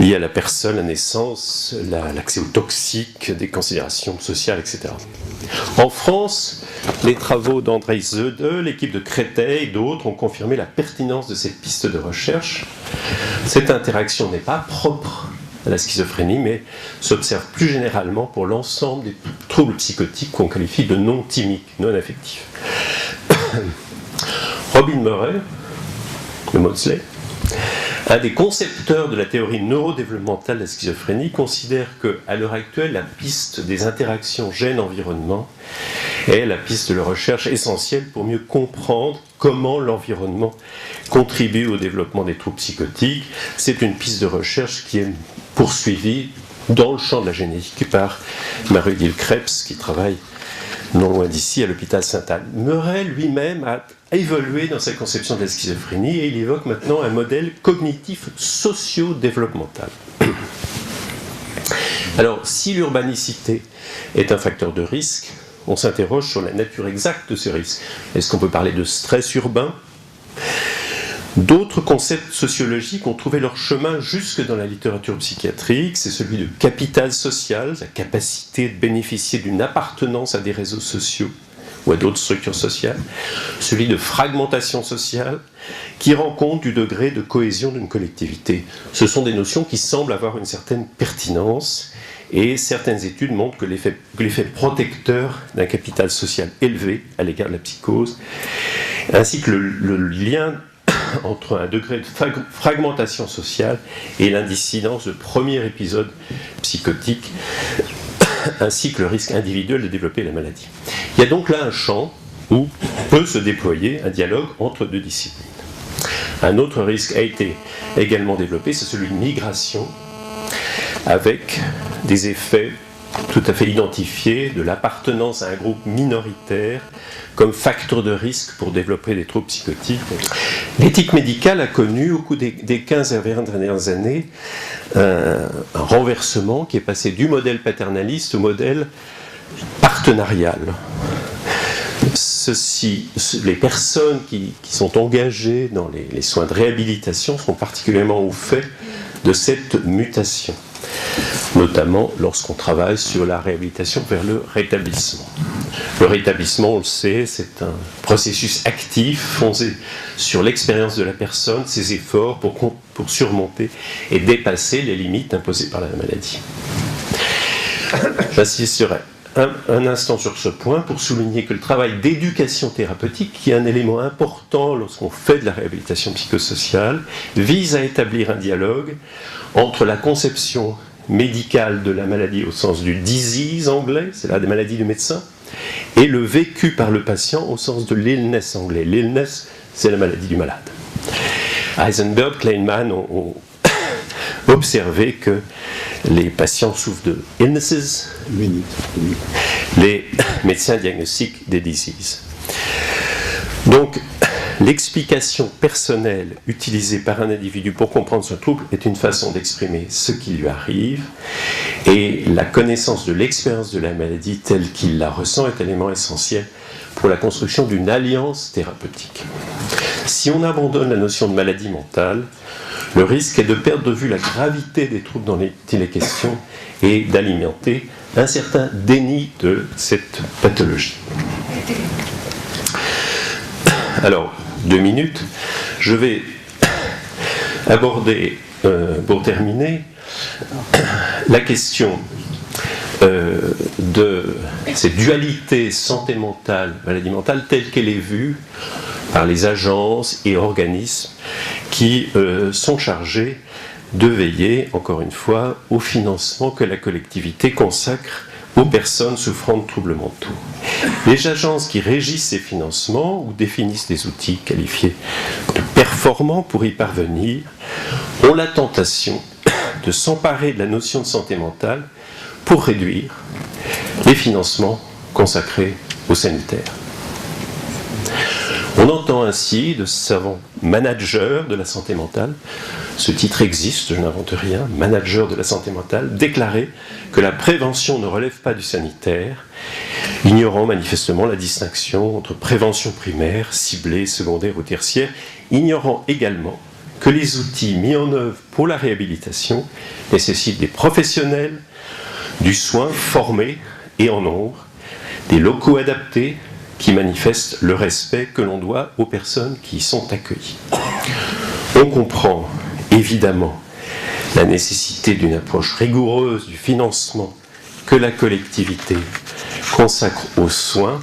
Speaker 5: liés à la personne, la naissance, l'accès aux toxiques, des considérations sociales, etc. En France, les travaux d'André Zöde, l'équipe de Créteil et d'autres ont confirmé la pertinence de cette piste de recherche. Cette interaction n'est pas propre à la schizophrénie, mais s'observe plus généralement pour l'ensemble des troubles psychotiques qu'on qualifie de non thymiques, non affectifs. Robin Murray, de Maudsley, un des concepteurs de la théorie neurodéveloppementale de la schizophrénie, considère qu'à l'heure actuelle, la piste des interactions gène-environnement est la piste de la recherche essentielle pour mieux comprendre comment l'environnement contribue au développement des troubles psychotiques. C'est une piste de recherche qui est poursuivie dans le champ de la génétique par Marie-Odile Krebs, qui travaille non loin d'ici, à l'hôpital Sainte-Anne. Murray lui-même a évolué dans sa conception de la schizophrénie et il évoque maintenant un modèle cognitif socio-développemental. Alors, si l'urbanicité est un facteur de risque, on s'interroge sur la nature exacte de ces risques. Est-ce qu'on peut parler de stress urbain ? D'autres concepts sociologiques ont trouvé leur chemin jusque dans la littérature psychiatrique. C'est celui de capital social, la capacité de bénéficier d'une appartenance à des réseaux sociaux ou à d'autres structures sociales. Celui de fragmentation sociale, qui rend compte du degré de cohésion d'une collectivité. Ce sont des notions qui semblent avoir une certaine pertinence, et certaines études montrent que l'effet protecteur d'un capital social élevé à l'égard de la psychose, ainsi que le lien entre un degré de fragmentation sociale et l'incidence de premier épisode psychotique, ainsi que le risque individuel de développer la maladie. Il y a donc là un champ où peut se déployer un dialogue entre deux disciplines. Un autre risque a été également développé, c'est celui de migration, avec des effets tout à fait identifié de l'appartenance à un groupe minoritaire comme facteur de risque pour développer des troubles psychotiques. L'éthique médicale a connu au cours des 15 à 20 dernières années un renversement qui est passé du modèle paternaliste au modèle partenarial. Les personnes qui sont engagées dans les soins de réhabilitation sont particulièrement au fait de cette mutation, notamment lorsqu'on travaille sur la réhabilitation vers le rétablissement. Le rétablissement, on le sait, c'est un processus actif fondé sur l'expérience de la personne, ses efforts pour surmonter et dépasser les limites imposées par la maladie. J'insisterai un instant sur ce point pour souligner que le travail d'éducation thérapeutique, qui est un élément important lorsqu'on fait de la réhabilitation psychosociale, vise à établir un dialogue entre la conception médicale de la maladie au sens du disease anglais, c'est là des maladies du médecin, et le vécu par le patient au sens de l'illness anglais. L'illness, c'est la maladie du malade. Heisenberg, Kleinman ont observé que les patients souffrent de illnesses, les médecins diagnostiquent des diseases. Donc, l'explication personnelle utilisée par un individu pour comprendre ce trouble est une façon d'exprimer ce qui lui arrive, et la connaissance de l'expérience de la maladie telle qu'il la ressent est un élément essentiel pour la construction d'une alliance thérapeutique. Si on abandonne la notion de maladie mentale, le risque est de perdre de vue la gravité des troubles dont il est question et d'alimenter un certain déni de cette pathologie. Alors, 2 minutes, je vais aborder, pour terminer, la question de cette dualité santé mentale, maladie mentale, telle qu'elle est vue par les agences et organismes qui sont chargés de veiller, encore une fois, au financement que la collectivité consacre aux personnes souffrant de troubles mentaux. Les agences qui régissent ces financements ou définissent des outils qualifiés de performants pour y parvenir ont la tentation de s'emparer de la notion de santé mentale pour réduire les financements consacrés aux sanitaires. On entend ainsi de savants managers de la santé mentale, ce titre existe, je n'invente rien, manager de la santé mentale, déclarer que la prévention ne relève pas du sanitaire, ignorant manifestement la distinction entre prévention primaire, ciblée, secondaire ou tertiaire, ignorant également que les outils mis en œuvre pour la réhabilitation nécessitent des professionnels du soin formés et en nombre, des locaux adaptés, qui manifestent le respect que l'on doit aux personnes qui y sont accueillies. On comprend évidemment la nécessité d'une approche rigoureuse du financement que la collectivité consacre aux soins,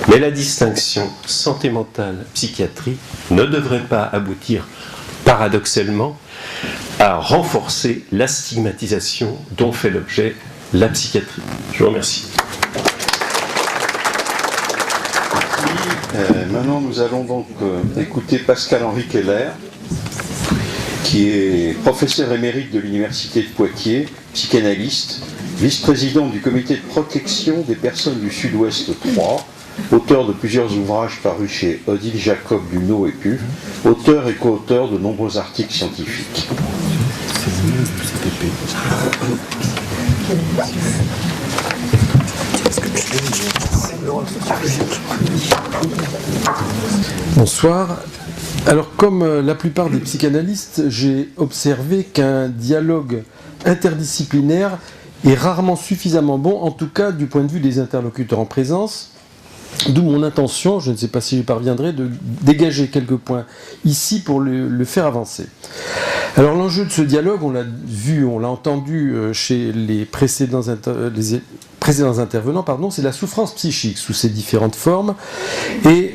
Speaker 5: mais la distinction santé mentale, psychiatrie ne devrait pas aboutir paradoxalement à renforcer la stigmatisation dont fait l'objet la psychiatrie. Je vous remercie.
Speaker 1: Maintenant, nous allons donc écouter Pascal-Henri Keller, qui est professeur émérite de l'Université de Poitiers, psychanalyste, vice-président du comité de protection des personnes du Sud-Ouest 3, auteur de plusieurs ouvrages parus chez Odile Jacob Luneau et Puf, auteur et co-auteur de nombreux articles scientifiques.
Speaker 6: Bonsoir. Alors, comme la plupart des psychanalystes, j'ai observé qu'un dialogue interdisciplinaire est rarement suffisamment bon, en tout cas du point de vue des interlocuteurs en présence. D'où mon intention, je ne sais pas si j'y parviendrai, de dégager quelques points ici pour le faire avancer. Alors l'enjeu de ce dialogue, on l'a vu, on l'a entendu chez les précédents intervenants, c'est la souffrance psychique sous ses différentes formes et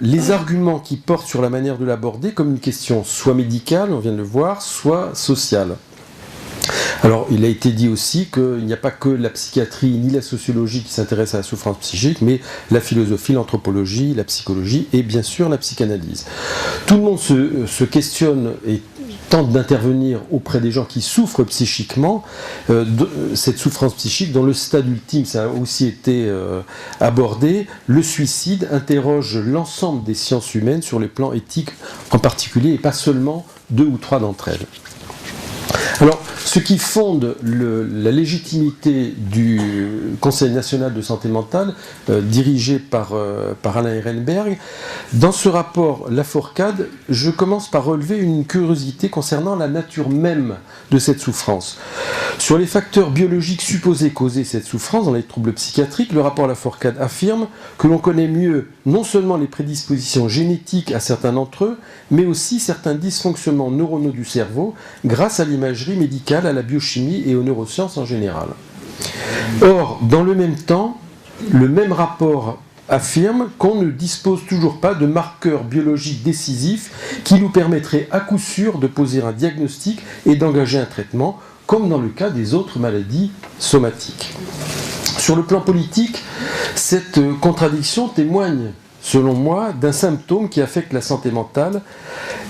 Speaker 6: les arguments qui portent sur la manière de l'aborder comme une question soit médicale, on vient de le voir, soit sociale. Alors, il a été dit aussi qu'il n'y a pas que la psychiatrie ni la sociologie qui s'intéressent à la souffrance psychique, mais la philosophie, l'anthropologie, la psychologie et bien sûr la psychanalyse. Tout le monde se questionne et tente d'intervenir auprès des gens qui souffrent psychiquement, cette souffrance psychique, dans le stade ultime, ça a aussi été abordé, le suicide interroge l'ensemble des sciences humaines sur les plans éthiques en particulier, et pas seulement 2 ou 3 d'entre elles. Alors, ce qui fonde la légitimité du Conseil national de santé mentale, dirigé par Alain Ehrenberg, dans ce rapport Lafourcade, je commence par relever une curiosité concernant la nature même de cette souffrance. Sur les facteurs biologiques supposés causer cette souffrance dans les troubles psychiatriques, le rapport Lafourcade affirme que l'on connaît mieux non seulement les prédispositions génétiques à certains d'entre eux, mais aussi certains dysfonctionnements neuronaux du cerveau grâce à l'imagerie médicale, à la biochimie et aux neurosciences en général. Or, dans le même temps, le même rapport affirme qu'on ne dispose toujours pas de marqueurs biologiques décisifs qui nous permettraient à coup sûr de poser un diagnostic et d'engager un traitement, comme dans le cas des autres maladies somatiques. Sur le plan politique, cette contradiction témoigne, selon moi, d'un symptôme qui affecte la santé mentale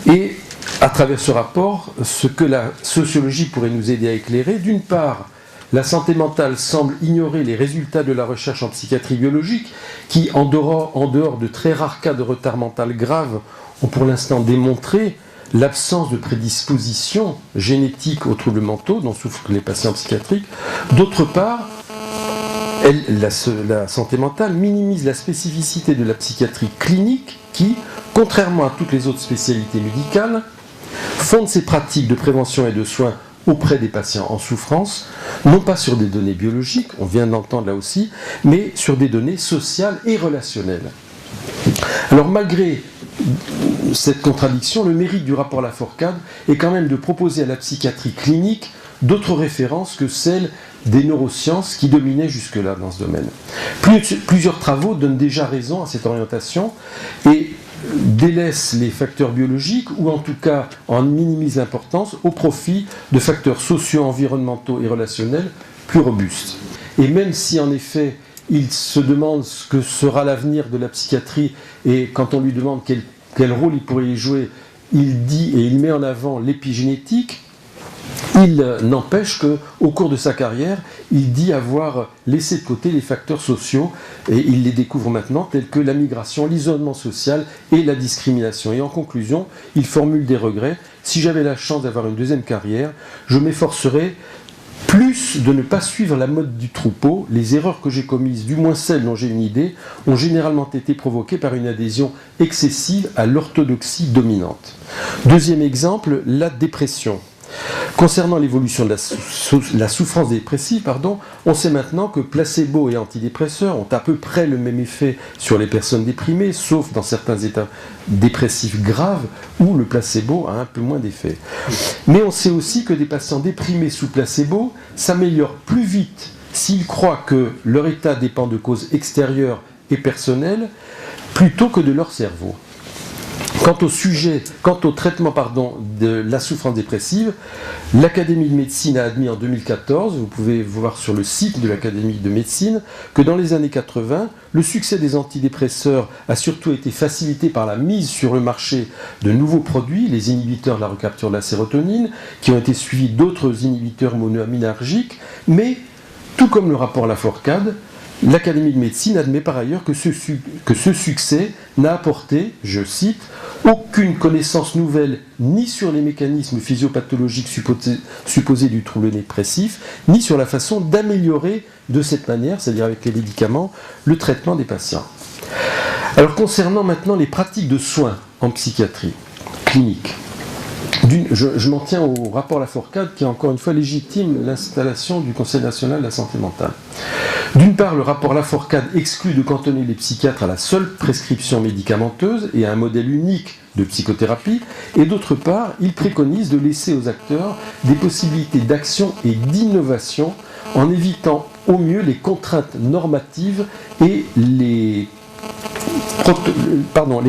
Speaker 6: et, à travers ce rapport, ce que la sociologie pourrait nous aider à éclairer. D'une part, la santé mentale semble ignorer les résultats de la recherche en psychiatrie biologique qui, en dehors de très rares cas de retard mental grave, ont pour l'instant démontré l'absence de prédisposition génétique aux troubles mentaux dont souffrent les patients psychiatriques. D'autre part, la santé mentale minimise la spécificité de la psychiatrie clinique qui, contrairement à toutes les autres spécialités médicales, fonde ses pratiques de prévention et de soins auprès des patients en souffrance, non pas sur des données biologiques, on vient d'entendre là aussi, mais sur des données sociales et relationnelles. Alors malgré cette contradiction, le mérite du rapport Lafourcade est quand même de proposer à la psychiatrie clinique d'autres références que celles des neurosciences qui dominaient jusque-là dans ce domaine. Plusieurs travaux donnent déjà raison à cette orientation et délaissent les facteurs biologiques ou en tout cas en minimisent l'importance au profit de facteurs sociaux, environnementaux et relationnels plus robustes. Et même si en effet il se demande ce que sera l'avenir de la psychiatrie et quand on lui demande quel rôle il pourrait y jouer, il dit et il met en avant l'épigénétique. Il n'empêche qu'au cours de sa carrière, il dit avoir laissé de côté les facteurs sociaux et il les découvre maintenant tels que la migration, l'isolement social et la discrimination. Et en conclusion, il formule des regrets. Si j'avais la chance d'avoir une deuxième carrière, je m'efforcerais plus de ne pas suivre la mode du troupeau. Les erreurs que j'ai commises, du moins celles dont j'ai une idée, ont généralement été provoquées par une adhésion excessive à l'orthodoxie dominante. Deuxième exemple, la dépression. Concernant l'évolution de la souffrance dépressive, on sait maintenant que placebo et antidépresseurs ont à peu près le même effet sur les personnes déprimées, sauf dans certains états dépressifs graves où le placebo a un peu moins d'effet. Mais on sait aussi que des patients déprimés sous placebo s'améliorent plus vite s'ils croient que leur état dépend de causes extérieures et personnelles plutôt que de leur cerveau. Quant au traitement de la souffrance dépressive, l'Académie de médecine a admis en 2014, vous pouvez voir sur le site de l'Académie de médecine, que dans les années 80, le succès des antidépresseurs a surtout été facilité par la mise sur le marché de nouveaux produits, les inhibiteurs de la recapture de la sérotonine, qui ont été suivis d'autres inhibiteurs monoaminergiques, mais, tout comme le rapport Lafourcade, l'Académie de médecine admet par ailleurs que ce succès n'a apporté, je cite, aucune connaissance nouvelle ni sur les mécanismes physiopathologiques supposés du trouble dépressif, ni sur la façon d'améliorer de cette manière, c'est-à-dire avec les médicaments, le traitement des patients. Alors concernant maintenant les pratiques de soins en psychiatrie clinique, je m'en tiens au rapport Lafourcade qui, encore une fois, légitime l'installation du Conseil national de la santé mentale. D'une part, le rapport Lafourcade exclut de cantonner les psychiatres à la seule prescription médicamenteuse et à un modèle unique de psychothérapie, et d'autre part, il préconise de laisser aux acteurs des possibilités d'action et d'innovation en évitant au mieux les contraintes normatives et les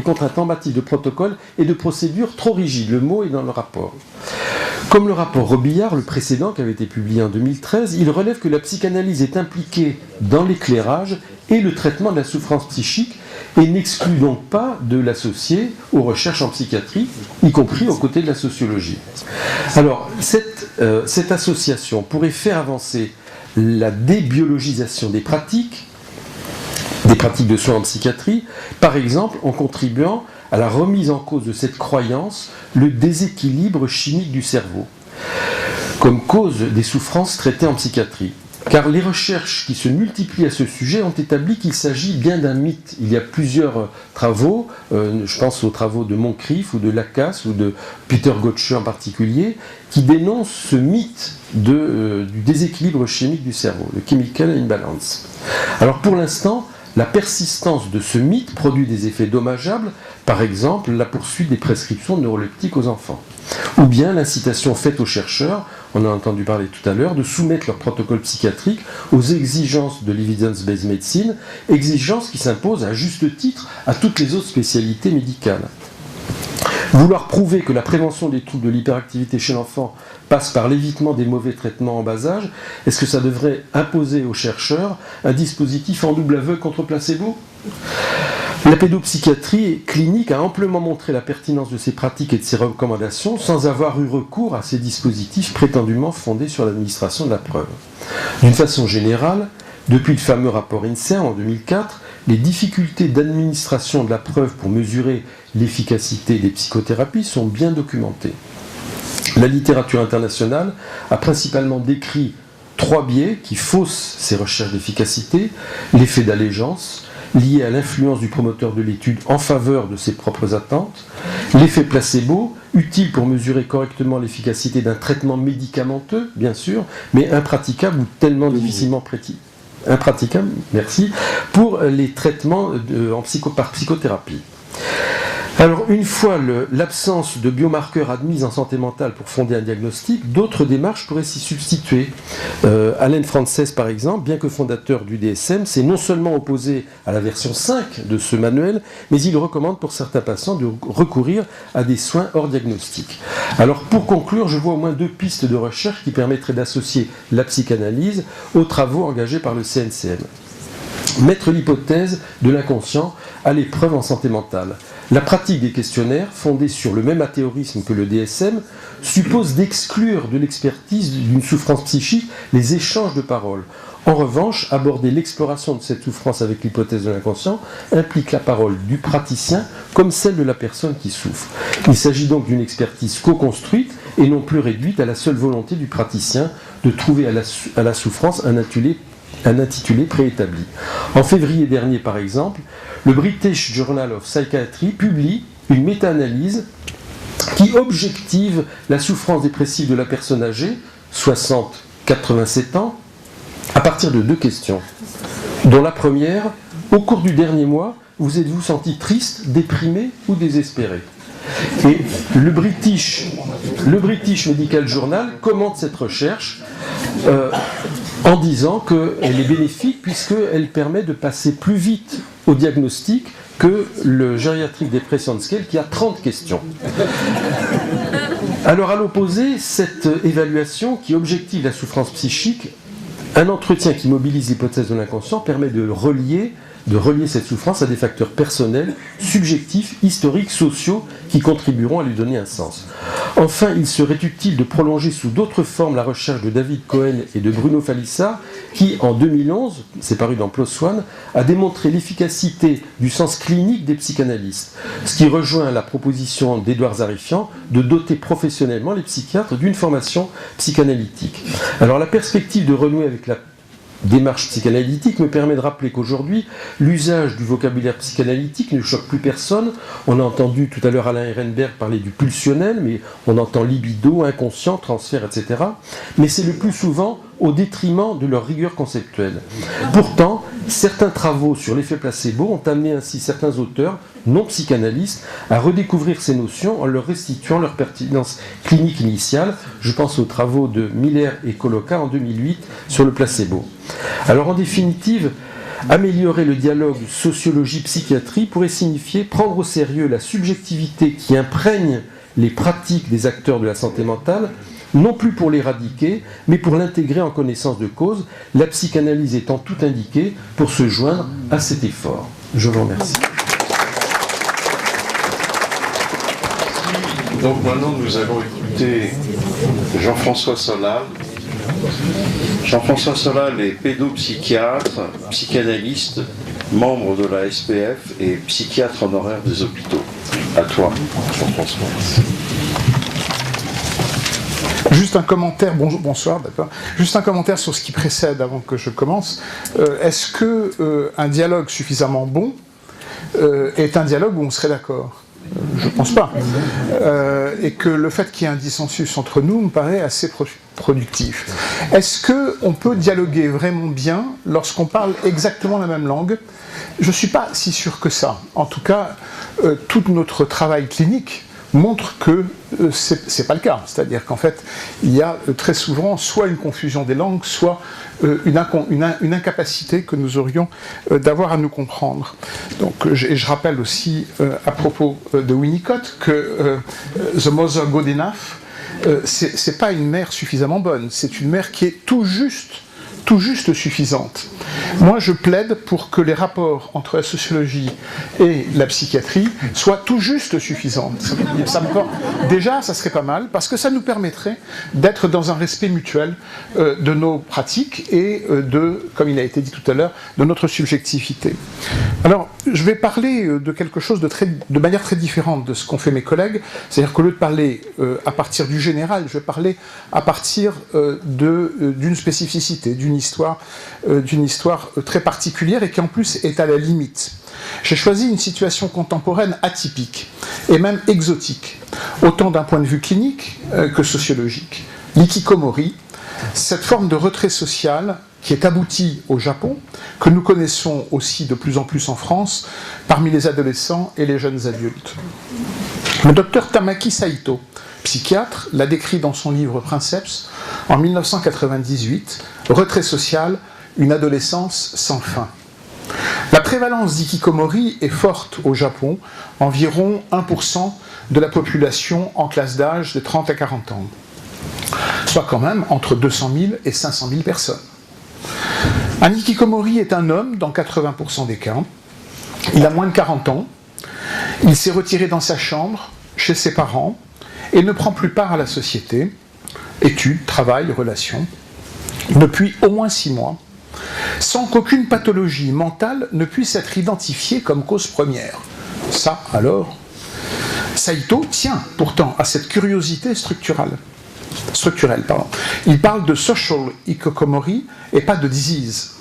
Speaker 6: contraintes normatives de protocole et de procédures trop rigides. Le mot est dans le rapport. Comme le rapport Robillard, le précédent, qui avait été publié en 2013, il relève que la psychanalyse est impliquée dans l'éclairage et le traitement de la souffrance psychique et n'exclut donc pas de l'associer aux recherches en psychiatrie, y compris aux côtés de la sociologie. Alors, cette association pourrait faire avancer la débiologisation des pratiques de soins en psychiatrie, par exemple en contribuant à la remise en cause de cette croyance, le déséquilibre chimique du cerveau, comme cause des souffrances traitées en psychiatrie. Car les recherches qui se multiplient à ce sujet ont établi qu'il s'agit bien d'un mythe. Il y a plusieurs travaux, je pense aux travaux de Moncrief ou de Lacasse ou de Peter Gottsche en particulier, qui dénoncent ce mythe du déséquilibre chimique du cerveau, le chemical imbalance. Alors pour l'instant, la persistance de ce mythe produit des effets dommageables, par exemple la poursuite des prescriptions neuroleptiques aux enfants, ou bien l'incitation faite aux chercheurs, on a entendu parler tout à l'heure, de soumettre leur protocole psychiatrique aux exigences de l'evidence-based medicine, exigences qui s'imposent à juste titre à toutes les autres spécialités médicales. Vouloir prouver que la prévention des troubles de l'hyperactivité chez l'enfant passe par l'évitement des mauvais traitements en bas âge, est-ce que ça devrait imposer aux chercheurs un dispositif en double aveugle contre placebo ? La pédopsychiatrie clinique a amplement montré la pertinence de ces pratiques et de ces recommandations sans avoir eu recours à ces dispositifs prétendument fondés sur l'administration de la preuve. D'une façon générale, depuis le fameux rapport INSERM en 2004, les difficultés d'administration de la preuve pour mesurer l'efficacité des psychothérapies sont bien documentées. La littérature internationale a principalement décrit 3 biais qui faussent ces recherches d'efficacité: l'effet d'allégeance, lié à l'influence du promoteur de l'étude en faveur de ses propres attentes, l'effet placebo, utile pour mesurer correctement l'efficacité d'un traitement médicamenteux, bien sûr, mais impraticable ou tellement difficilement impraticable, pour les traitements par psychothérapie. Alors, une fois l'absence de biomarqueurs admis en santé mentale pour fonder un diagnostic, d'autres démarches pourraient s'y substituer. Alain Frances, par exemple, bien que fondateur du DSM, s'est non seulement opposé à la version 5 de ce manuel, mais il recommande pour certains patients de recourir à des soins hors diagnostic. Alors, pour conclure, je vois au moins 2 pistes de recherche qui permettraient d'associer la psychanalyse aux travaux engagés par le CNCM. Mettre l'hypothèse de l'inconscient à l'épreuve en santé mentale. La pratique des questionnaires, fondés sur le même athéorisme que le DSM, suppose d'exclure de l'expertise d'une souffrance psychique les échanges de paroles. En revanche, aborder l'exploration de cette souffrance avec l'hypothèse de l'inconscient implique la parole du praticien comme celle de la personne qui souffre. Il s'agit donc d'une expertise co-construite et non plus réduite à la seule volonté du praticien de trouver à la souffrance un intitulé préétabli. En février dernier, par exemple, le British Journal of Psychiatry publie une méta-analyse qui objective la souffrance dépressive de la personne âgée, 60-87 ans, à partir de 2 questions, dont la première: au cours du dernier mois, vous êtes-vous senti triste, déprimé ou désespéré ? Et le British Medical Journal commente cette recherche en disant qu'elle est bénéfique puisqu'elle permet de passer plus vite au diagnostic que le Geriatric Depression Scale qui a 30 questions. Alors à l'opposé, cette évaluation qui objective la souffrance psychique, un entretien qui mobilise l'hypothèse de l'inconscient permet de relier cette souffrance à des facteurs personnels, subjectifs, historiques, sociaux, qui contribueront à lui donner un sens. Enfin, il serait utile de prolonger sous d'autres formes la recherche de David Cohen et de Bruno Falissa, qui, en 2011, c'est paru dans PLOS ONE, a démontré l'efficacité du sens clinique des psychanalystes, ce qui rejoint la proposition d'Édouard Zarifian de doter professionnellement les psychiatres d'une formation psychanalytique. Alors, la perspective de renouer avec la démarche psychanalytique me permet de rappeler qu'aujourd'hui, l'usage du vocabulaire psychanalytique ne choque plus personne. On a entendu tout à l'heure Alain Ehrenberg parler du pulsionnel, mais on entend libido, inconscient, transfert, etc. Mais c'est le plus souvent au détriment de leur rigueur conceptuelle. Pourtant, certains travaux sur l'effet placebo ont amené ainsi certains auteurs, non psychanalystes, à redécouvrir ces notions en leur restituant leur pertinence clinique initiale. Je pense aux travaux de Miller et Coloca en 2008 sur le placebo. Alors en définitive, améliorer le dialogue sociologie-psychiatrie pourrait signifier prendre au sérieux la subjectivité qui imprègne les pratiques des acteurs de la santé mentale, non plus pour l'éradiquer, mais pour l'intégrer en connaissance de cause, la psychanalyse étant tout indiquée pour se joindre à cet effort. Je vous remercie.
Speaker 1: Donc maintenant, nous allons écouter Jean-François Solal. Jean-François Solal est pédopsychiatre, psychanalyste, membre de la SPF et psychiatre honoraire des hôpitaux. À toi, Jean-François.
Speaker 7: Juste un commentaire, bonsoir, d'accord. Juste un commentaire sur ce qui précède avant que je commence. Est-ce que un dialogue suffisamment bon est un dialogue où on serait d'accord ? Je ne pense pas. Et que le fait qu'il y ait un dissensus entre nous me paraît assez productif. Est-ce qu'on peut dialoguer vraiment bien lorsqu'on parle exactement la même langue ? Je ne suis pas si sûr que ça. En tout cas, tout notre travail clinique montre que c'est pas le cas. C'est-à-dire qu'en fait, il y a très souvent soit une confusion des langues, soit une incapacité que nous aurions d'avoir à nous comprendre. Donc, je rappelle aussi, à propos de Winnicott, que The Mother Good Enough, c'est pas une mère suffisamment bonne, c'est une mère qui est tout juste suffisante. Moi, je plaide pour que les rapports entre la sociologie et la psychiatrie soient tout juste suffisants. Déjà, ça serait pas mal, parce que ça nous permettrait d'être dans un respect mutuel de nos pratiques et comme il a été dit tout à l'heure, de notre subjectivité. Alors, je vais parler de quelque chose de manière très différente de ce qu'ont fait mes collègues, c'est-à-dire qu'au lieu de parler à partir du général, je vais parler à partir d'une spécificité, d'une histoire très particulière et qui en plus est à la limite. J'ai choisi une situation contemporaine atypique et même exotique, autant d'un point de vue clinique que sociologique. L'ikikomori, cette forme de retrait social qui est aboutie au Japon, que nous connaissons aussi de plus en plus en France, parmi les adolescents et les jeunes adultes. Le docteur Tamaki Saito, psychiatre, l'a décrit dans son livre Princeps en 1998, Retrait social, une adolescence sans fin. La prévalence d'ikikomori est forte au Japon, environ 1% de la population en classe d'âge de 30 à 40 ans, soit quand même entre 200 000 et 500 000 personnes. Un ikikomori est un homme dans 80% des cas, il a moins de 40 ans, il s'est retiré dans sa chambre, chez ses parents, et ne prend plus part à la société, études, travail, relations, depuis au moins 6 mois, sans qu'aucune pathologie mentale ne puisse être identifiée comme cause première. Ça, alors, Saito tient pourtant à cette curiosité structurelle. Il parle de social hikikomori et pas de disease.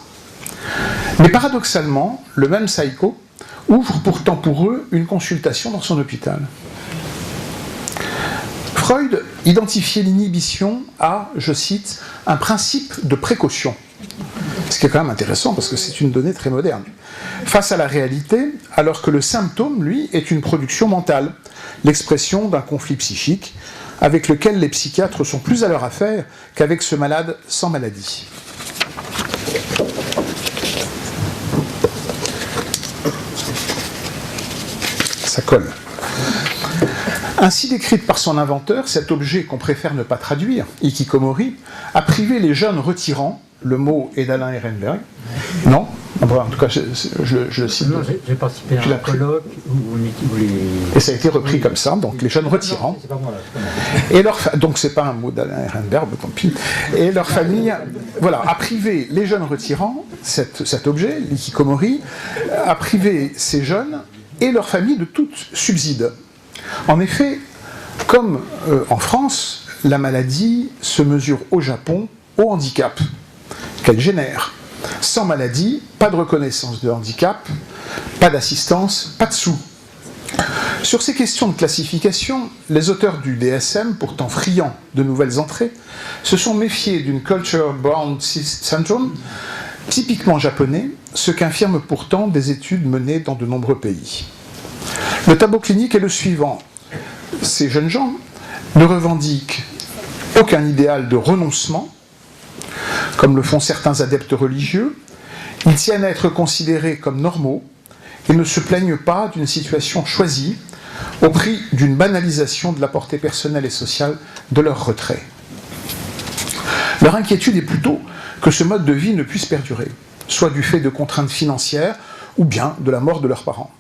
Speaker 7: Mais paradoxalement, le même Saito ouvre pourtant pour eux une consultation dans son hôpital. Freud identifiait l'inhibition à, je cite, un principe de précaution. Ce qui est quand même intéressant parce que c'est une donnée très moderne. Face à la réalité, alors que le symptôme, lui, est une production mentale, l'expression d'un conflit psychique avec lequel les psychiatres sont plus à leur affaire qu'avec ce malade sans maladie. Ça colle. Ainsi décrite par son inventeur, cet objet qu'on préfère ne pas traduire, ikikomori, a privé les jeunes retirants, le mot est d'Alain Ehrenberg, non ? En tout cas, je le cite.
Speaker 4: J'ai participé à un colloque où les...
Speaker 7: Et ça a été repris comme ça, donc les jeunes retirants.
Speaker 4: C'est pas moi, là.
Speaker 7: Donc c'est pas un mot d'Alain Ehrenberg, tant pis. Et leur famille, voilà, a privé les jeunes retirants, cet objet, l'ikikomori, a privé ces jeunes et leur famille de tout subside. En effet, comme en France, la maladie se mesure au Japon au handicap qu'elle génère. Sans maladie, pas de reconnaissance de handicap, pas d'assistance, pas de sous. Sur ces questions de classification, les auteurs du DSM, pourtant friands de nouvelles entrées, se sont méfiés d'une culture bound syndrome, typiquement japonais, ce qu'infirment pourtant des études menées dans de nombreux pays. Le tableau clinique est le suivant. Ces jeunes gens ne revendiquent aucun idéal de renoncement, comme le font certains adeptes religieux. Ils tiennent à être considérés comme normaux et ne se plaignent pas d'une situation choisie au prix d'une banalisation de la portée personnelle et sociale de leur retrait. Leur inquiétude est plutôt que ce mode de vie ne puisse perdurer, soit du fait de contraintes financières ou bien de la mort de leurs parents.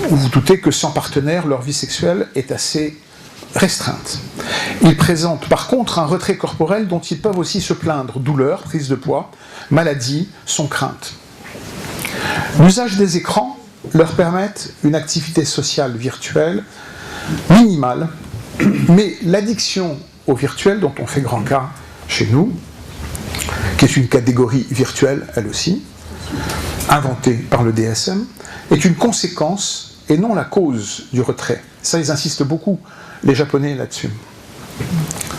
Speaker 7: Vous vous doutez que sans partenaire, leur vie sexuelle est assez restreinte. Ils présentent par contre un retrait corporel dont ils peuvent aussi se plaindre, douleur, prise de poids, maladie, sont craintes. L'usage des écrans leur permet une activité sociale virtuelle minimale, mais l'addiction au virtuel, dont on fait grand cas chez nous, qui est une catégorie virtuelle elle aussi, inventée par le DSM, est une conséquence et non la cause du retrait. Ça, ils insistent beaucoup, les Japonais, là-dessus.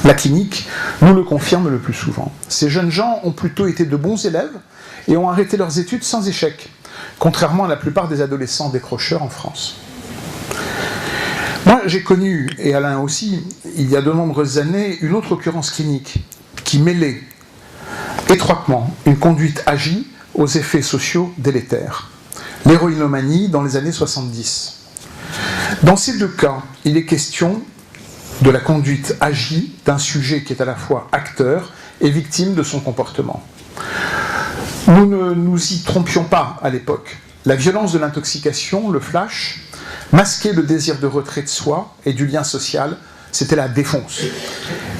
Speaker 7: La clinique nous le confirme le plus souvent. Ces jeunes gens ont plutôt été de bons élèves et ont arrêté leurs études sans échec, contrairement à la plupart des adolescents décrocheurs en France. Moi, j'ai connu, et Alain aussi, il y a de nombreuses années, une autre occurrence clinique qui mêlait étroitement une conduite agie aux effets sociaux délétères. L'héroïnomanie dans les années 70. Dans ces deux cas, il est question de la conduite agie d'un sujet qui est à la fois acteur et victime de son comportement. Nous ne nous y trompions pas à l'époque. La violence de l'intoxication, le flash, masquait le désir de retrait de soi et du lien social, c'était la défonce.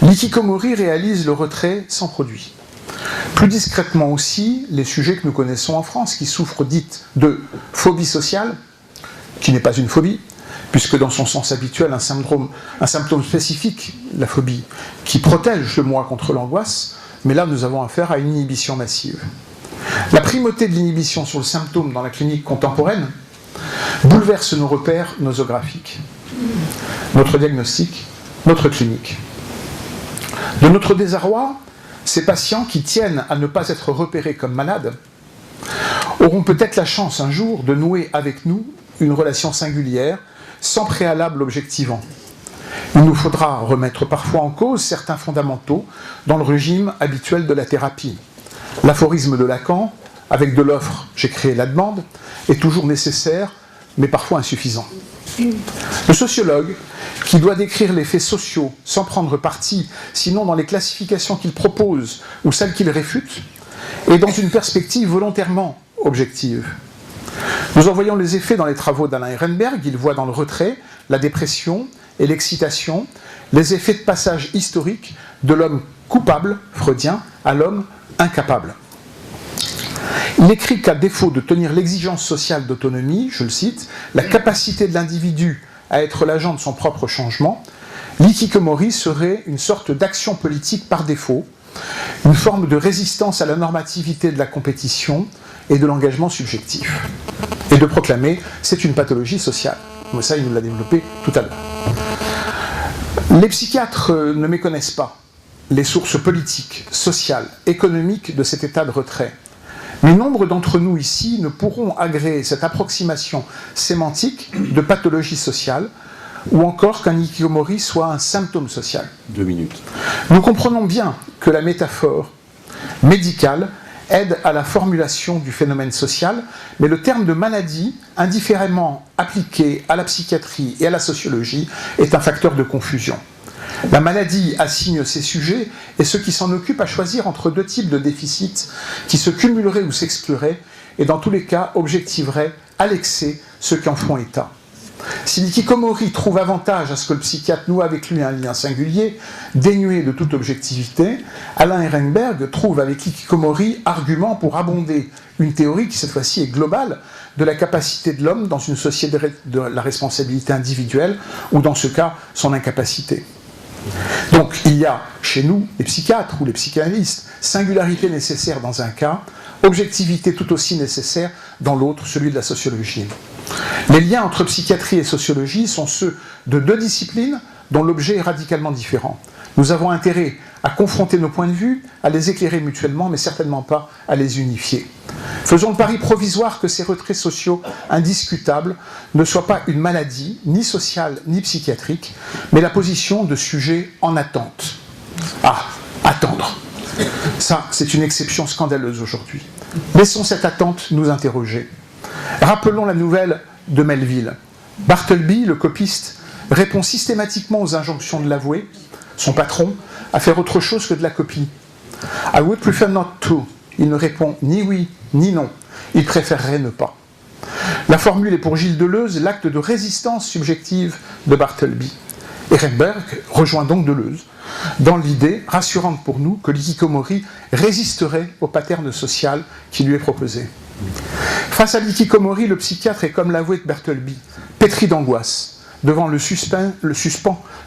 Speaker 7: L'hikikomori réalise le retrait sans produit. Plus discrètement aussi, les sujets que nous connaissons en France, qui souffrent dites de phobie sociale, qui n'est pas une phobie, puisque dans son sens habituel, un symptôme spécifique, la phobie, qui protège le moi contre l'angoisse, mais là nous avons affaire à une inhibition massive. La primauté de l'inhibition sur le symptôme dans la clinique contemporaine bouleverse nos repères nosographiques, notre diagnostic, notre clinique. De notre désarroi, ces patients qui tiennent à ne pas être repérés comme malades auront peut-être la chance un jour de nouer avec nous une relation singulière, sans préalable objectivant. Il nous faudra remettre parfois en cause certains fondamentaux dans le régime habituel de la thérapie. L'aphorisme de Lacan, avec de l'offre, j'ai créé la demande, est toujours nécessaire, mais parfois insuffisant. Le sociologue, qui doit décrire les faits sociaux sans prendre parti, sinon dans les classifications qu'il propose ou celles qu'il réfute, est dans une perspective volontairement objective. Nous en voyons les effets dans les travaux d'Alain Ehrenberg. Il voit dans le retrait la dépression et l'excitation, les effets de passage historique de l'homme coupable, freudien, à l'homme incapable. Il écrit qu'à défaut de tenir l'exigence sociale d'autonomie, je le cite, la capacité de l'individu à être l'agent de son propre changement, l'ikikomori serait une sorte d'action politique par défaut, une forme de résistance à la normativité de la compétition et de l'engagement subjectif. Et de proclamer, c'est une pathologie sociale. Mais ça, il nous l'a développé tout à l'heure. Les psychiatres ne méconnaissent pas les sources politiques, sociales, économiques de cet état de retrait. Mais nombre d'entre nous ici ne pourront agréer cette approximation sémantique de pathologie sociale ou encore qu'un hikikomori soit un symptôme social.
Speaker 1: 2 minutes.
Speaker 7: Nous comprenons bien que la métaphore médicale aide à la formulation du phénomène social, mais le terme de maladie, indifféremment appliqué à la psychiatrie et à la sociologie, est un facteur de confusion. La maladie assigne ses sujets et ceux qui s'en occupent à choisir entre deux types de déficits qui se cumuleraient ou s'excluraient et dans tous les cas objectiveraient à l'excès ceux qui en font état. Si l'ikikomori trouve avantage à ce que le psychiatre noue avec lui un lien singulier, dénué de toute objectivité, Alain Ehrenberg trouve avec l'ikikomori argument pour abonder une théorie qui cette fois-ci est globale de la capacité de l'homme dans une société de la responsabilité individuelle ou dans ce cas son incapacité. Donc il y a chez nous, les psychiatres ou les psychanalystes, singularité nécessaire dans un cas, objectivité tout aussi nécessaire dans l'autre, celui de la sociologie. Les liens entre psychiatrie et sociologie sont ceux de deux disciplines dont l'objet est radicalement différent. Nous avons intérêt à confronter nos points de vue, à les éclairer mutuellement, mais certainement pas à les unifier. Faisons le pari provisoire que ces retraits sociaux indiscutables ne soient pas une maladie, ni sociale, ni psychiatrique, mais la position de sujets en attente. Ah, attendre. Ça, c'est une exception scandaleuse aujourd'hui. Laissons cette attente nous interroger. Rappelons la nouvelle de Melville. Bartleby, le copiste, répond systématiquement aux injonctions de l'avoué, son patron, à faire autre chose que de la copie. I would prefer not to. il ne répond ni oui ni non. Il préférerait ne pas. La formule est pour Gilles Deleuze l'acte de résistance subjective de Bartleby. Ehrenberg rejoint donc Deleuze dans l'idée rassurante pour nous que l'ikikomori résisterait au pattern social qui lui est proposé. Face à l'ikikomori, le psychiatre est comme l'avoué de Bartleby, pétri d'angoisse, devant le suspens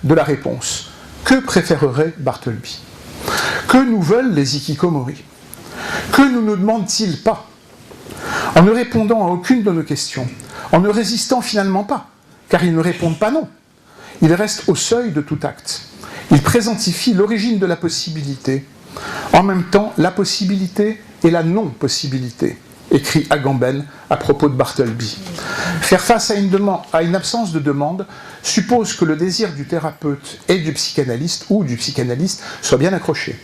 Speaker 7: de la réponse. Que préférerait Bartleby? Que nous veulent les ikikomori? Que nous ne demandent-ils pas? En ne répondant à aucune de nos questions, en ne résistant finalement pas, car ils ne répondent pas non. Ils restent au seuil de tout acte. Ils présentifient l'origine de la possibilité, en même temps la possibilité et la non-possibilité, écrit Agamben à propos de Bartleby. Faire face à une absence de demande suppose que le désir du thérapeute et du psychanalyste ou du psychanalyste soit bien accroché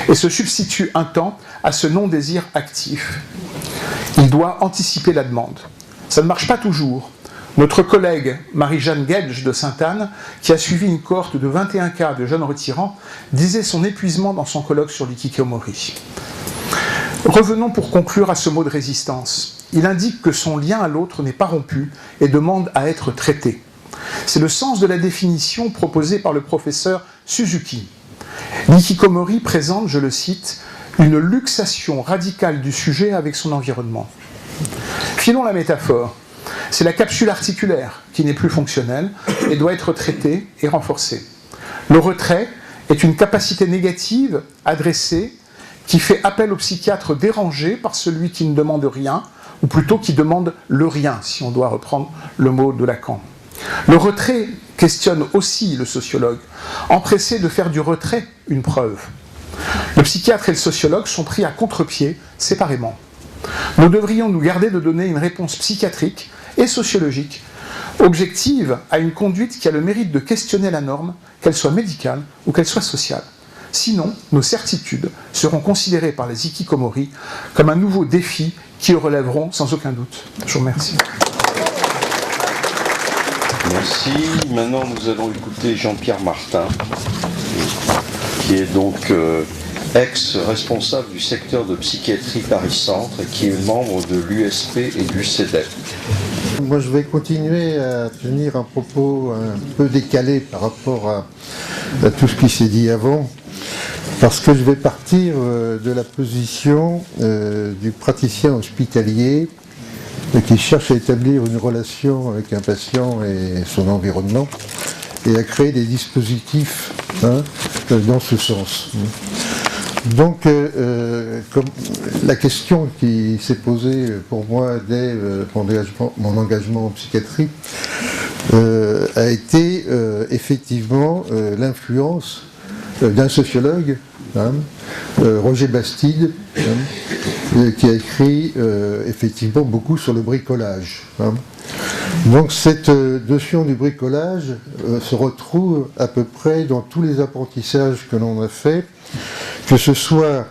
Speaker 7: et se substitue un temps à ce non-désir actif. Il doit anticiper la demande. Ça ne marche pas toujours. Notre collègue Marie-Jeanne Gedge de Sainte-Anne, qui a suivi une cohorte de 21 cas de jeunes retirants, disait son épuisement dans son colloque sur l'ikikomori. Revenons pour conclure à ce mot de résistance. Il indique que son lien à l'autre n'est pas rompu et demande à être traité. C'est le sens de la définition proposée par le professeur Suzuki. L'ikikomori présente, je le cite, une luxation radicale du sujet avec son environnement. Filons la métaphore. C'est la capsule articulaire qui n'est plus fonctionnelle et doit être traitée et renforcée. Le retrait est une capacité négative adressée qui fait appel au psychiatre dérangé par celui qui ne demande rien, ou plutôt qui demande le rien, si on doit reprendre le mot de Lacan. Le retrait questionne aussi le sociologue, empressé de faire du retrait une preuve. Le psychiatre et le sociologue sont pris à contre-pied, séparément. Nous devrions nous garder de donner une réponse psychiatrique et sociologique, objective à une conduite qui a le mérite de questionner la norme, qu'elle soit médicale ou qu'elle soit sociale. Sinon, nos certitudes seront considérées par les ikikomori comme un nouveau défi qui relèveront sans aucun doute. Je vous remercie.
Speaker 1: Merci. Maintenant, nous allons écouter Jean-Pierre Martin, qui est donc ex-responsable du secteur de psychiatrie Paris-Centre et qui est membre de l'USP et du CEDEP.
Speaker 8: Moi, je vais continuer à tenir un propos un peu décalé par rapport à tout ce qui s'est dit avant, parce que je vais partir de la position du praticien hospitalier qui cherche à établir une relation avec un patient et son environnement et à créer des dispositifs dans ce sens. Donc, comme la question qui s'est posée pour moi dès mon engagement en psychiatrie a été effectivement l'influence d'un sociologue, Roger Bastide, qui a écrit effectivement beaucoup sur le bricolage. Donc cette notion du bricolage se retrouve à peu près dans tous les apprentissages que l'on a fait, que ce soit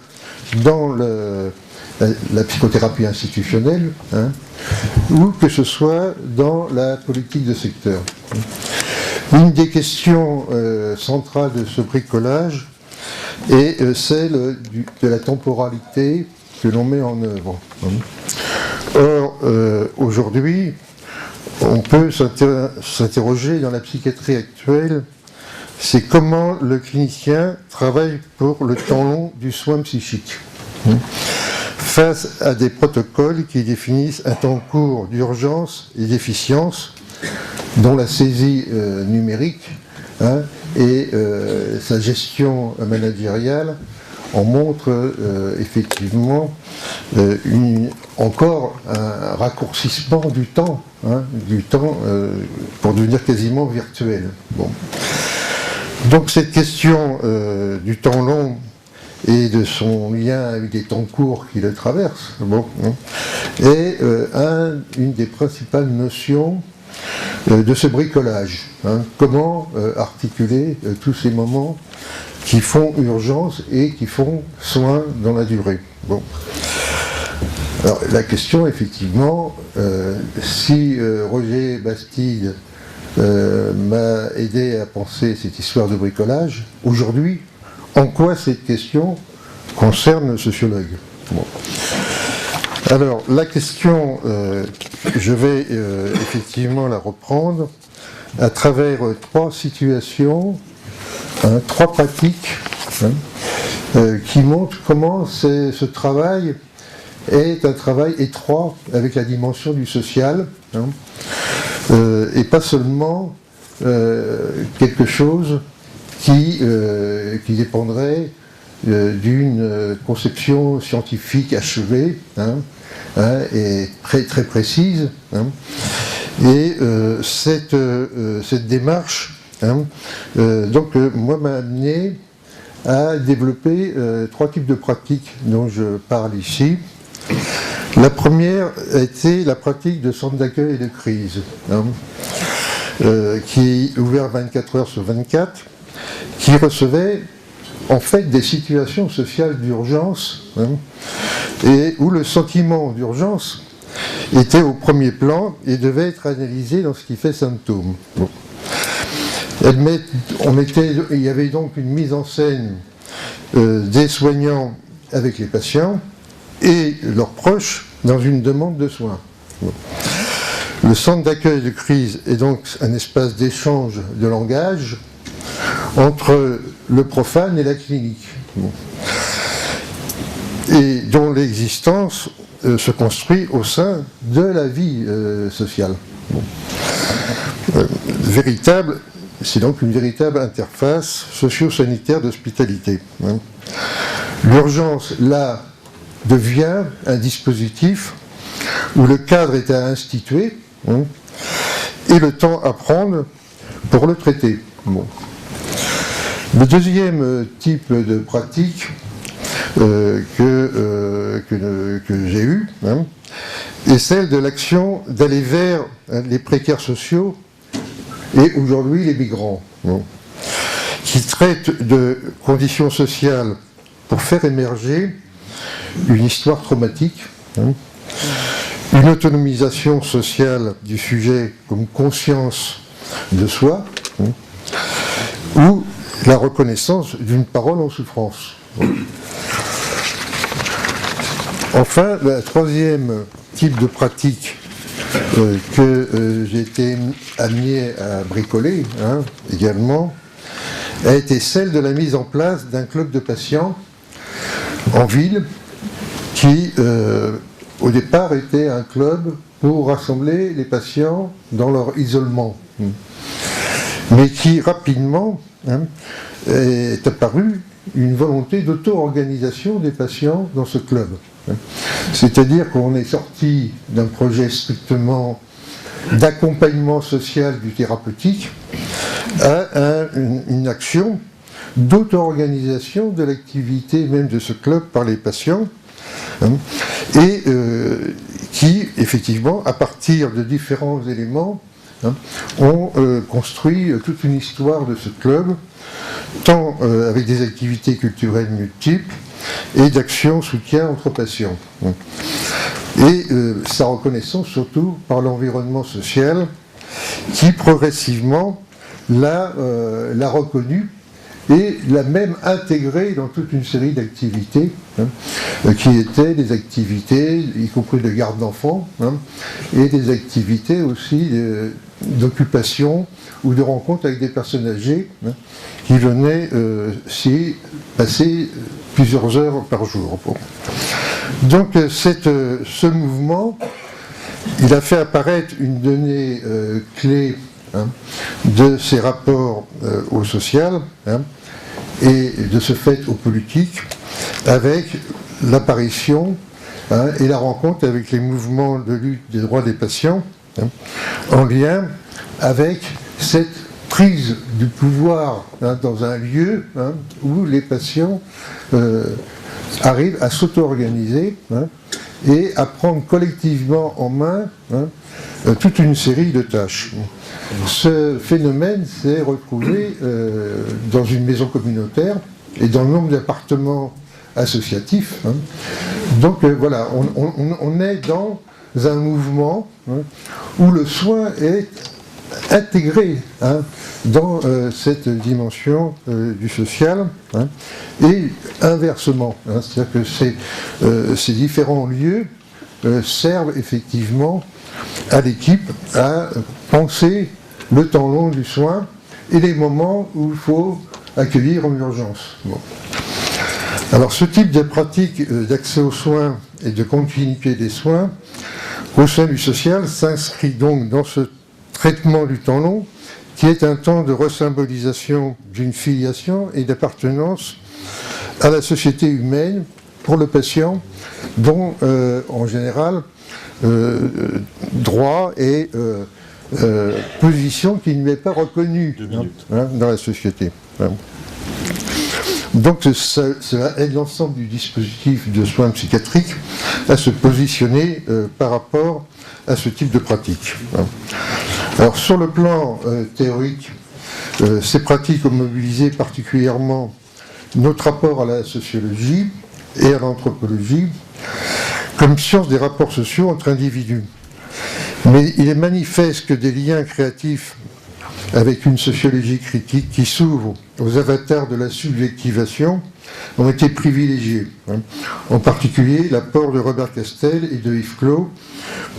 Speaker 8: dans la psychothérapie institutionnelle, ou que ce soit dans la politique de secteur. Une des questions centrales de ce bricolage est celle de la temporalité que l'on met en œuvre. Or, aujourd'hui, on peut s'interroger dans la psychiatrie actuelle, c'est comment le clinicien travaille pour le temps long du soin psychique. Face à des protocoles qui définissent un temps court d'urgence et d'efficience, dont la saisie numérique et sa gestion managériale en montre effectivement encore un raccourcissement du temps pour devenir quasiment virtuel. Bon. Donc cette question du temps long et de son lien avec des temps courts qui le traversent est une des principales notions de ce bricolage. Comment articuler tous ces moments qui font urgence et qui font soin dans la durée. Bon. Alors la question, effectivement, si Roger Bastide m'a aidé à penser cette histoire de bricolage, aujourd'hui, en quoi cette question concerne le sociologue ? Bon. Alors, la question, je vais effectivement la reprendre à travers 3 situations, 3 pratiques qui montrent comment ce travail est un travail étroit avec la dimension du social, et pas seulement quelque chose qui dépendrait d'une conception scientifique achevée et très, très précise. Et cette démarche moi, m'a amené à développer 3 types de pratiques dont je parle ici. La première a été la pratique de centre d'accueil et de crise, qui est ouvert 24 heures sur 24, qui recevait en fait des situations sociales d'urgence, et où le sentiment d'urgence était au premier plan et devait être analysé dans ce qui fait symptôme. Bon. Il y avait donc une mise en scène des soignants avec les patients et leurs proches dans une demande de soins. Bon. Le centre d'accueil de crise est donc un espace d'échange de langage entre le profane et la clinique, bon, et dont l'existence se construit au sein de la vie sociale. Bon. C'est donc une véritable interface socio-sanitaire d'hospitalité. L'urgence, là, devient un dispositif où le cadre est à instituer et le temps à prendre pour le traiter. Bon. Le deuxième type de pratique que j'ai eu est celle de l'action d'aller vers les précaires sociaux et aujourd'hui les migrants, qui traitent de conditions sociales pour faire émerger une histoire traumatique, une autonomisation sociale du sujet comme conscience de soi, ou la reconnaissance d'une parole en souffrance. Enfin, le troisième type de pratique que j'ai été amené à bricoler également a été celle de la mise en place d'un club de patients en ville qui, au départ, était un club pour rassembler les patients dans leur isolement, mais qui rapidement est apparue une volonté d'auto-organisation des patients dans ce club. C'est-à-dire qu'on est sorti d'un projet strictement d'accompagnement social du thérapeutique à une action d'auto-organisation de l'activité même de ce club par les patients, et qui, effectivement, à partir de différents éléments, ont construit toute une histoire de ce club, tant avec des activités culturelles multiples et d'actions soutien entre patients. Et sa reconnaissance surtout par l'environnement social qui progressivement l'a reconnu et l'a même intégré dans toute une série d'activités qui étaient des activités, y compris de garde d'enfants, et des activités aussi d'occupation ou de rencontres avec des personnes âgées qui venaient s'y passer plusieurs heures par jour. Bon. Donc ce mouvement, il a fait apparaître une donnée clé de ces rapports au social et de ce fait au politique, avec l'apparition et la rencontre avec les mouvements de lutte des droits des patients, en lien avec cette prise du pouvoir dans un lieu où les patients arrivent à s'auto-organiser et à prendre collectivement en main toute une série de tâches. Ce phénomène s'est retrouvé dans une maison communautaire et dans le nombre d'appartements associatifs. Donc voilà, on est dans un mouvement où le soin est intégrés dans cette dimension du social, et inversement. C'est-à-dire que ces différents lieux servent effectivement à l'équipe à penser le temps long du soin et les moments où il faut accueillir en urgence. Bon. Alors ce type de pratique d'accès aux soins et de continuité des soins au sein du social s'inscrit donc dans ce traitement du temps long qui est un temps de resymbolisation d'une filiation et d'appartenance à la société humaine pour le patient dont en général droit et position qui ne lui est pas reconnue dans la société. Donc cela aide l'ensemble du dispositif de soins psychiatriques à se positionner par rapport à ce type de pratique. Alors sur le plan théorique, ces pratiques ont mobilisé particulièrement notre rapport à la sociologie et à l'anthropologie comme science des rapports sociaux entre individus. Mais il est manifeste que des liens créatifs avec une sociologie critique qui s'ouvre aux avatars de la subjectivation ont été privilégiés. En particulier l'apport de Robert Castel et de Yves Clos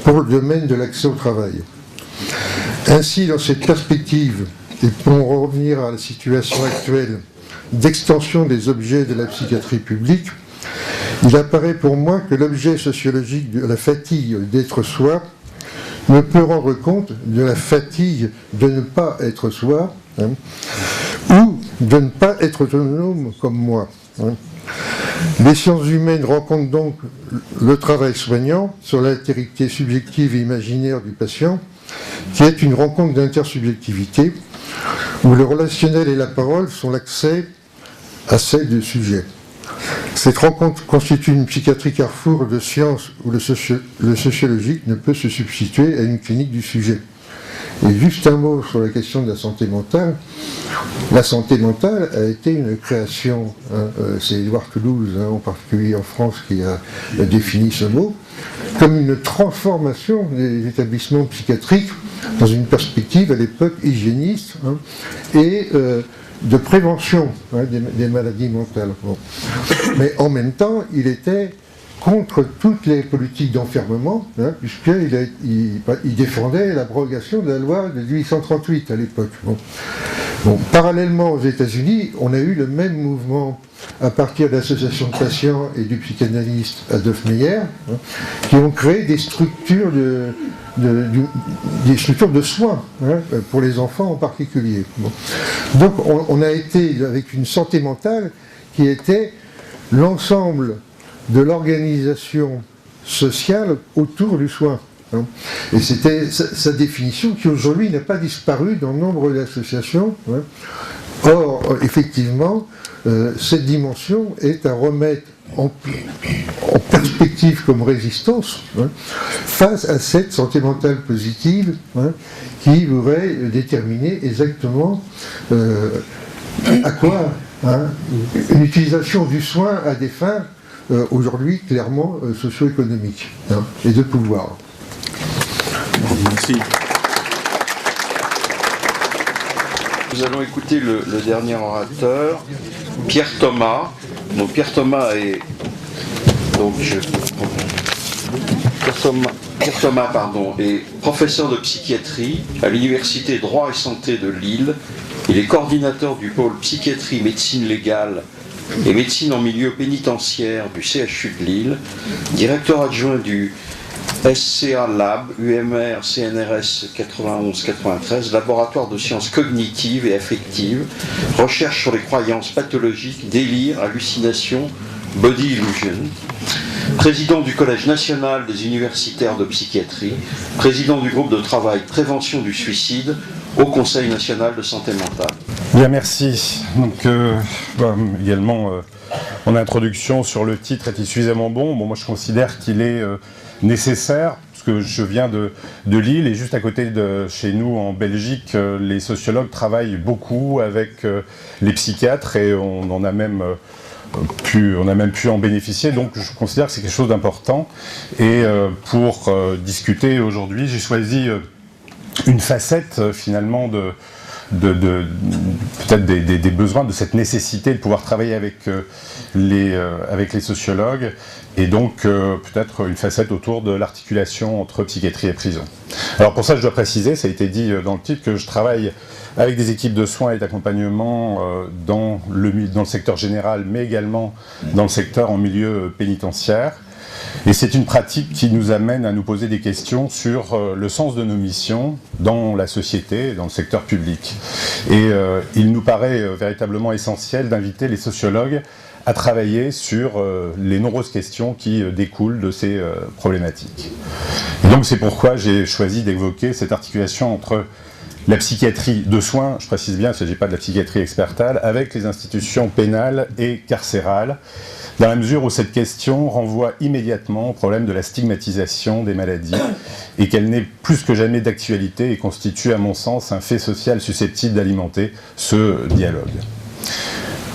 Speaker 8: pour le domaine de l'accès au travail. Ainsi, dans cette perspective, et pour revenir à la situation actuelle d'extension des objets de la psychiatrie publique, il apparaît pour moi que l'objet sociologique de la fatigue d'être soi ne peut rendre compte de la fatigue de ne pas être soi, ou de ne pas être autonome comme moi. Les sciences humaines rencontrent donc le travail soignant sur l'altérité subjective et imaginaire du patient, qui est une rencontre d'intersubjectivité, où le relationnel et la parole sont l'accès à celle du sujet. Cette rencontre constitue une psychiatrie carrefour de sciences où le sociologique ne peut se substituer à une clinique du sujet. Et juste un mot sur la question de la santé mentale. La santé mentale a été une création, c'est Édouard Toulouse, en particulier en France, qui a défini ce mot, comme une transformation des établissements psychiatriques dans une perspective à l'époque hygiéniste et de prévention des maladies mentales. Bon. Mais en même temps, il était contre toutes les politiques d'enfermement, puisqu'il défendait l'abrogation de la loi de 1838 à l'époque. Bon, parallèlement aux États-Unis, on a eu le même mouvement à partir de l'association de patients et du psychanalyste Adolphe Meyer, qui ont créé des structures de soins, pour les enfants en particulier. Bon. Donc on a été avec une santé mentale qui était l'ensemble de l'organisation sociale autour du soin. Et c'était sa définition qui aujourd'hui n'a pas disparu dans nombre d'associations. Or, effectivement, cette dimension est à remettre en perspective comme résistance face à cette santé mentale positive qui voudrait déterminer exactement à quoi une utilisation du soin à des fins aujourd'hui clairement socio-économiques et de pouvoir.
Speaker 1: Merci. Nous allons écouter le dernier orateur, Pierre Thomas. Donc Pierre Thomas est est professeur de psychiatrie à l'université Droit et Santé de Lille. Il est coordinateur du pôle psychiatrie, médecine légale et médecine en milieu pénitentiaire du CHU de Lille, directeur adjoint du SCA Lab, UMR, CNRS 91-93, laboratoire de sciences cognitives et affectives, recherche sur les croyances pathologiques, délire, hallucination, body illusion, président du Collège national des universitaires de psychiatrie, président du groupe de travail prévention du suicide au Conseil national de santé mentale.
Speaker 9: Bien, merci. Donc, également, mon introduction sur le titre est-il suffisamment bon ? Bon, moi je considère qu'il est nécessaire, parce que je viens de Lille, et juste à côté de chez nous en Belgique, les sociologues travaillent beaucoup avec les psychiatres, et on a même pu en bénéficier, donc je considère que c'est quelque chose d'important. Et pour discuter aujourd'hui, j'ai choisi une facette finalement peut-être des besoins, de cette nécessité de pouvoir travailler avec les sociologues, et donc peut-être une facette autour de l'articulation entre psychiatrie et prison. Alors pour ça, je dois préciser, ça a été dit dans le titre, que je travaille avec des équipes de soins et d'accompagnement dans le secteur général, mais également dans le secteur en milieu pénitentiaire. Et c'est une pratique qui nous amène à nous poser des questions sur le sens de nos missions dans la société et dans le secteur public. Et il nous paraît véritablement essentiel d'inviter les sociologues à travailler sur les nombreuses questions qui découlent de ces problématiques. Et donc c'est pourquoi j'ai choisi d'évoquer cette articulation entre la psychiatrie de soins, je précise bien, il ne s'agit pas de la psychiatrie expertale, avec les institutions pénales et carcérales, dans la mesure où cette question renvoie immédiatement au problème de la stigmatisation des maladies et qu'elle n'est plus que jamais d'actualité et constitue, à mon sens, un fait social susceptible d'alimenter ce dialogue.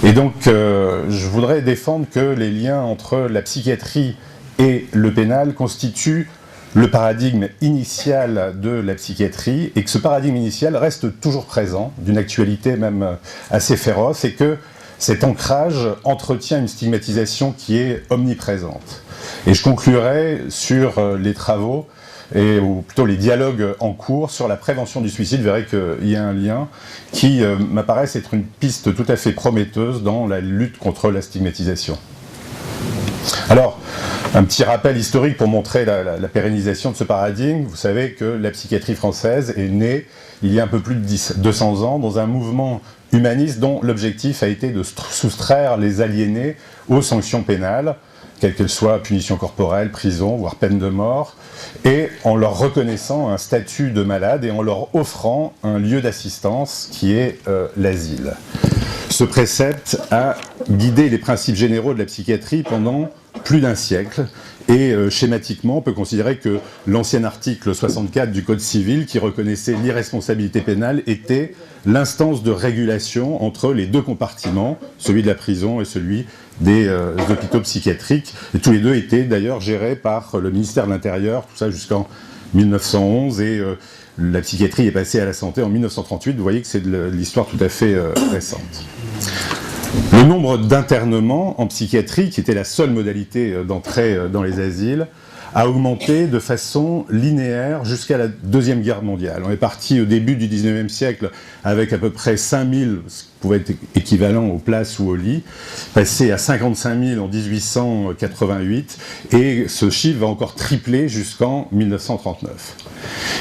Speaker 9: Et donc, je voudrais défendre que les liens entre la psychiatrie et le pénal constituent le paradigme initial de la psychiatrie, et que ce paradigme initial reste toujours présent, d'une actualité même assez féroce, et que cet ancrage entretient une stigmatisation qui est omniprésente. Et je conclurai sur les travaux, ou plutôt les dialogues en cours sur la prévention du suicide. Vous verrez qu'il y a un lien qui m'apparaît être une piste tout à fait prometteuse dans la lutte contre la stigmatisation. Alors, un petit rappel historique pour montrer la pérennisation de ce paradigme. Vous savez que la psychiatrie française est née il y a un peu plus de 200 ans dans un mouvement humaniste dont l'objectif a été de soustraire les aliénés aux sanctions pénales, quelles qu'elles soient, punition corporelle, prison, voire peine de mort, et en leur reconnaissant un statut de malade et en leur offrant un lieu d'assistance qui est l'asile. Ce précepte a guidé les principes généraux de la psychiatrie pendant plus d'un siècle, et schématiquement, on peut considérer que l'ancien article 64 du Code civil, qui reconnaissait l'irresponsabilité pénale, était l'instance de régulation entre les deux compartiments, celui de la prison et celui des hôpitaux psychiatriques, et tous les deux étaient d'ailleurs gérés par le ministère de l'Intérieur, tout ça jusqu'en 1911, et la psychiatrie est passée à la santé en 1938. Vous voyez que c'est de l'histoire tout à fait récente. Le nombre d'internements en psychiatrie, qui était la seule modalité d'entrée dans les asiles, a augmenté de façon linéaire jusqu'à la Deuxième Guerre mondiale. On est parti au début du 19e siècle avec à peu près 5000, ce qui pouvait être équivalent aux places ou aux lits, passé à 55 000 en 1888, et ce chiffre va encore tripler jusqu'en 1939.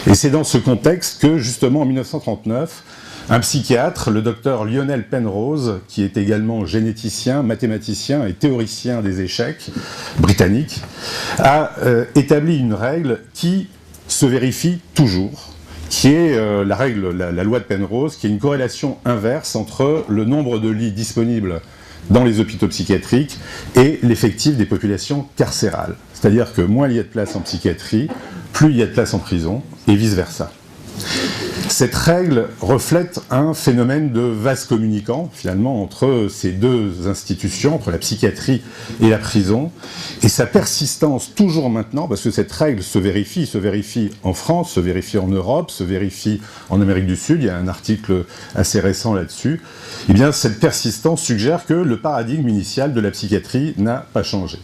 Speaker 9: Et c'est dans ce contexte que, justement, en 1939, un psychiatre, le docteur Lionel Penrose, qui est également généticien, mathématicien et théoricien des échecs britannique, a établi une règle qui se vérifie toujours, qui est la règle, la loi de Penrose, qui est une corrélation inverse entre le nombre de lits disponibles dans les hôpitaux psychiatriques et l'effectif des populations carcérales. C'est-à-dire que moins il y a de places en psychiatrie, plus il y a de places en prison, et vice-versa. Cette règle reflète un phénomène de vase communicant, finalement, entre ces deux institutions, entre la psychiatrie et la prison, et sa persistance toujours maintenant, parce que cette règle se vérifie en France, se vérifie en Europe, se vérifie en Amérique du Sud, il y a un article assez récent là-dessus, et bien cette persistance suggère que le paradigme initial de la psychiatrie n'a pas changé.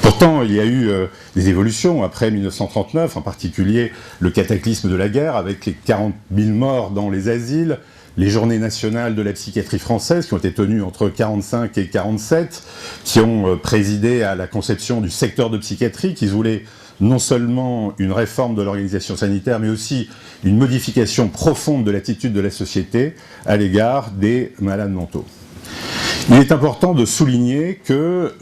Speaker 9: Pourtant, il y a eu des évolutions après 1939, en particulier le cataclysme de la guerre, avec les 40 000 morts dans les asiles, les journées nationales de la psychiatrie française, qui ont été tenues entre 1945 et 1947, qui ont présidé à la conception du secteur de psychiatrie, qui voulait non seulement une réforme de l'organisation sanitaire, mais aussi une modification profonde de l'attitude de la société à l'égard des malades mentaux. Il est important de souligner que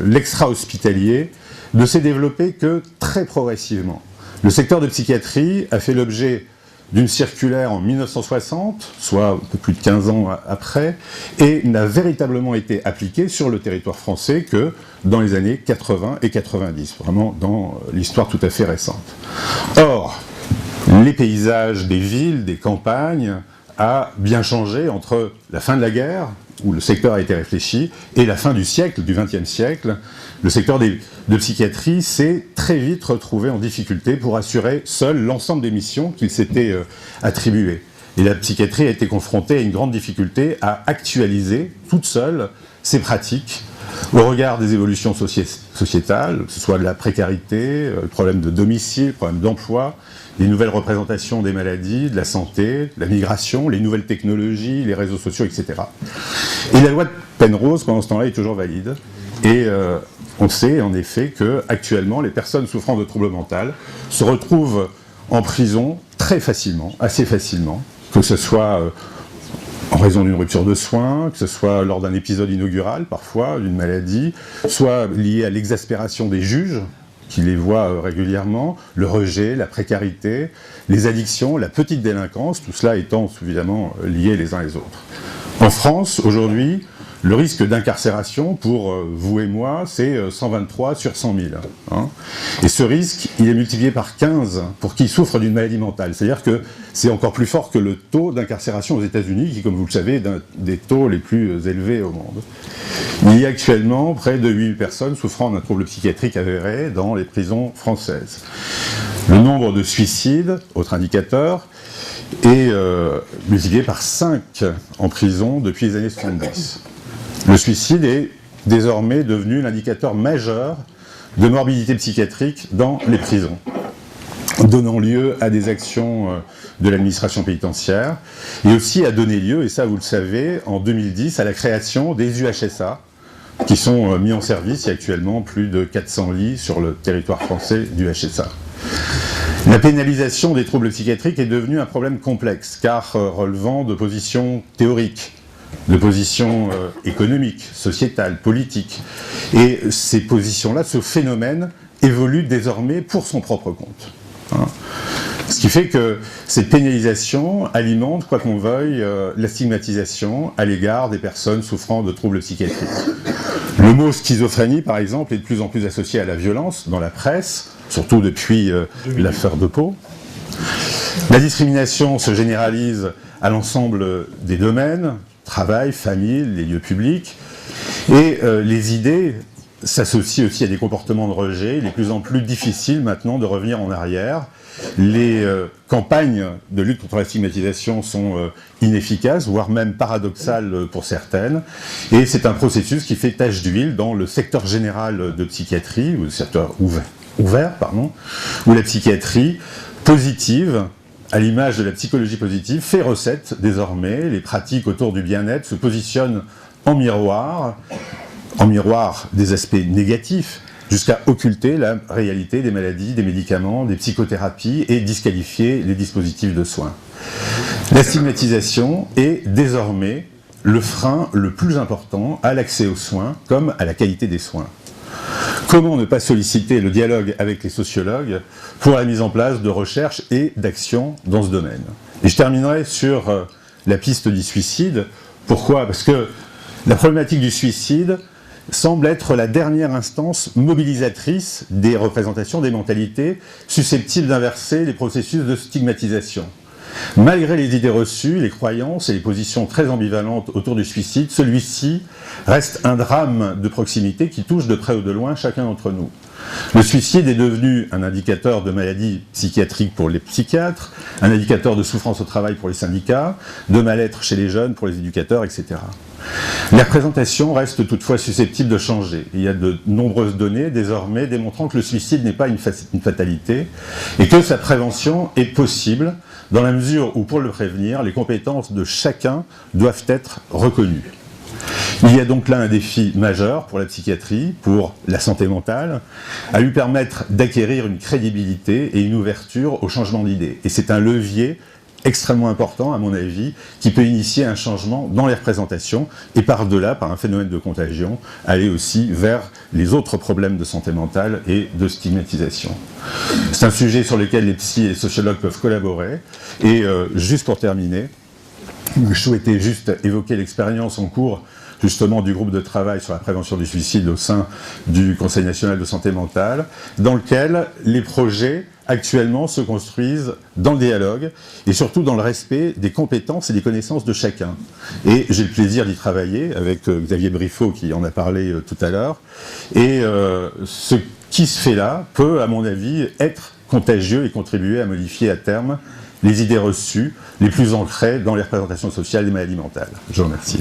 Speaker 9: l'extra-hospitalier ne s'est développé que très progressivement. Le secteur de psychiatrie a fait l'objet d'une circulaire en 1960, soit un peu plus de 15 ans après, et n'a véritablement été appliqué sur le territoire français que dans les années 80 et 90, vraiment dans l'histoire tout à fait récente. Or, les paysages des villes, des campagnes, a bien changé entre la fin de la guerre où le secteur a été réfléchi, et la fin du siècle, du XXe siècle, le secteur de psychiatrie s'est très vite retrouvé en difficulté pour assurer seul l'ensemble des missions qu'il s'était attribuées. Et la psychiatrie a été confrontée à une grande difficulté à actualiser toute seule ses pratiques au regard des évolutions sociétales, que ce soit de la précarité, le problème de domicile, le problème d'emploi, les nouvelles représentations des maladies, de la santé, la migration, les nouvelles technologies, les réseaux sociaux, etc. Et la loi de Penrose, pendant ce temps-là, est toujours valide. Et on sait en effet qu'actuellement, les personnes souffrant de troubles mentaux se retrouvent en prison très facilement, assez facilement, que ce soit en raison d'une rupture de soins, que ce soit lors d'un épisode inaugural, parfois, d'une maladie, soit lié à l'exaspération des juges, qui les voient régulièrement, le rejet, la précarité, les addictions, la petite délinquance, tout cela étant évidemment liés les uns les autres. En France, aujourd'hui, le risque d'incarcération pour vous et moi, c'est 123 sur 100 000. Hein. Et ce risque, il est multiplié par 15 pour qui souffre d'une maladie mentale. C'est-à-dire que c'est encore plus fort que le taux d'incarcération aux États-Unis, qui, comme vous le savez, est un des taux les plus élevés au monde. Il y a actuellement près de 8 000 personnes souffrant d'un trouble psychiatrique avéré dans les prisons françaises. Le nombre de suicides, autre indicateur, est multiplié par 5 en prison depuis les années 70. Le suicide est désormais devenu l'indicateur majeur de morbidité psychiatrique dans les prisons, donnant lieu à des actions de l'administration pénitentiaire, et aussi a donné lieu, et ça vous le savez, en 2010, à la création des UHSA, qui sont mis en service. Il y a actuellement plus de 400 lits sur le territoire français d'UHSA. La pénalisation des troubles psychiatriques est devenue un problème complexe, car relevant de positions théoriques, de positions économiques, sociétales, politiques. Et ces positions-là, ce phénomène, évolue désormais pour son propre compte. Hein. Ce qui fait que cette pénalisation alimente, quoi qu'on veuille, la stigmatisation à l'égard des personnes souffrant de troubles psychiatriques. Le mot schizophrénie, par exemple, est de plus en plus associé à la violence dans la presse, surtout depuis l'affaire de Pau. La discrimination se généralise à l'ensemble des domaines, travail, famille, les lieux publics, et les idées s'associent aussi à des comportements de rejet. Il est de plus en plus difficile maintenant de revenir en arrière. Les campagnes de lutte contre la stigmatisation sont inefficaces, voire même paradoxales pour certaines, et c'est un processus qui fait tache d'huile dans le secteur général de psychiatrie, ou le secteur ouvert, où la psychiatrie positive, à l'image de la psychologie positive, fait recette désormais. Les pratiques autour du bien-être se positionnent en miroir des aspects négatifs, jusqu'à occulter la réalité des maladies, des médicaments, des psychothérapies et disqualifier les dispositifs de soins. La stigmatisation est désormais le frein le plus important à l'accès aux soins comme à la qualité des soins. Comment ne pas solliciter le dialogue avec les sociologues pour la mise en place de recherches et d'actions dans ce domaine? Et je terminerai sur la piste du suicide. Pourquoi? Parce que la problématique du suicide semble être la dernière instance mobilisatrice des représentations, des mentalités susceptibles d'inverser les processus de stigmatisation. Malgré les idées reçues, les croyances et les positions très ambivalentes autour du suicide, celui-ci reste un drame de proximité qui touche de près ou de loin chacun d'entre nous. Le suicide est devenu un indicateur de maladie psychiatrique pour les psychiatres, un indicateur de souffrance au travail pour les syndicats, de mal-être chez les jeunes pour les éducateurs, etc. Les représentations restent toutefois susceptibles de changer. Il y a de nombreuses données désormais démontrant que le suicide n'est pas une fatalité et que sa prévention est possible dans la mesure où, pour le prévenir, les compétences de chacun doivent être reconnues. Il y a donc là un défi majeur pour la psychiatrie, pour la santé mentale, à lui permettre d'acquérir une crédibilité et une ouverture au changement d'idées. Et c'est un levier extrêmement important, à mon avis, qui peut initier un changement dans les représentations et par-delà, par un phénomène de contagion, aller aussi vers les autres problèmes de santé mentale et de stigmatisation. C'est un sujet sur lequel les psys et les sociologues peuvent collaborer. Et juste pour terminer, je souhaitais juste évoquer l'expérience en cours. justement du groupe de travail sur la prévention du suicide au sein du Conseil national de santé mentale, dans lequel les projets actuellement se construisent dans le dialogue et surtout dans le respect des compétences et des connaissances de chacun. Et j'ai le plaisir d'y travailler avec Xavier Briffaut qui en a parlé tout à l'heure. Et ce qui se fait là peut, à mon avis, être contagieux et contribuer à modifier à terme les idées reçues les plus ancrées dans les représentations sociales des maladies mentales. Je vous remercie.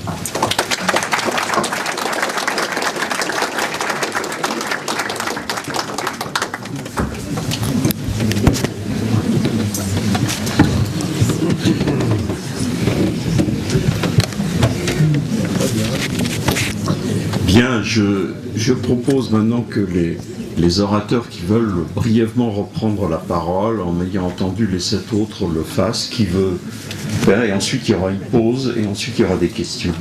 Speaker 1: Bien, je propose maintenant que les orateurs qui veulent brièvement reprendre la parole, en ayant entendu les 7 autres, le fassent, qui veut faire, et ensuite il y aura une pause, et ensuite il y aura des questions.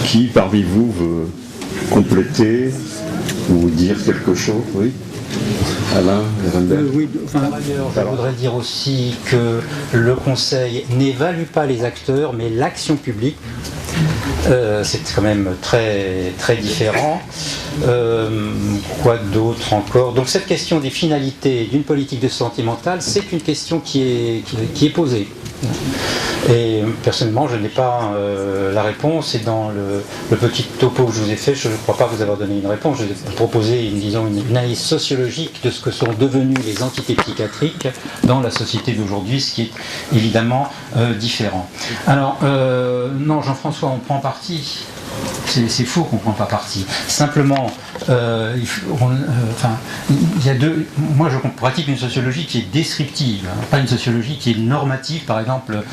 Speaker 1: Qui parmi vous veut compléter ou dire quelque chose? Oui, Alain Ehrenberg.
Speaker 4: Oui, par ailleurs, je voudrais dire aussi que le Conseil n'évalue pas les acteurs, mais l'action publique. C'est quand même très, très différent. Quoi d'autre encore? Donc cette question des finalités d'une politique de santé mentale, c'est une question qui est posée. Et personnellement, je n'ai pas la réponse, et dans le petit topo que je vous ai fait, je ne crois pas vous avoir donné une réponse. Je vais vous proposer une analyse sociologique de ce que sont devenues les entités psychiatriques dans la société d'aujourd'hui, ce qui est évidemment différent. Alors, non, Jean-François, on prend parti. C'est faux qu'on ne prend pas parti. Simplement, il y a deux. Moi, je pratique une sociologie qui est descriptive, hein, pas une sociologie qui est normative. Par exemple,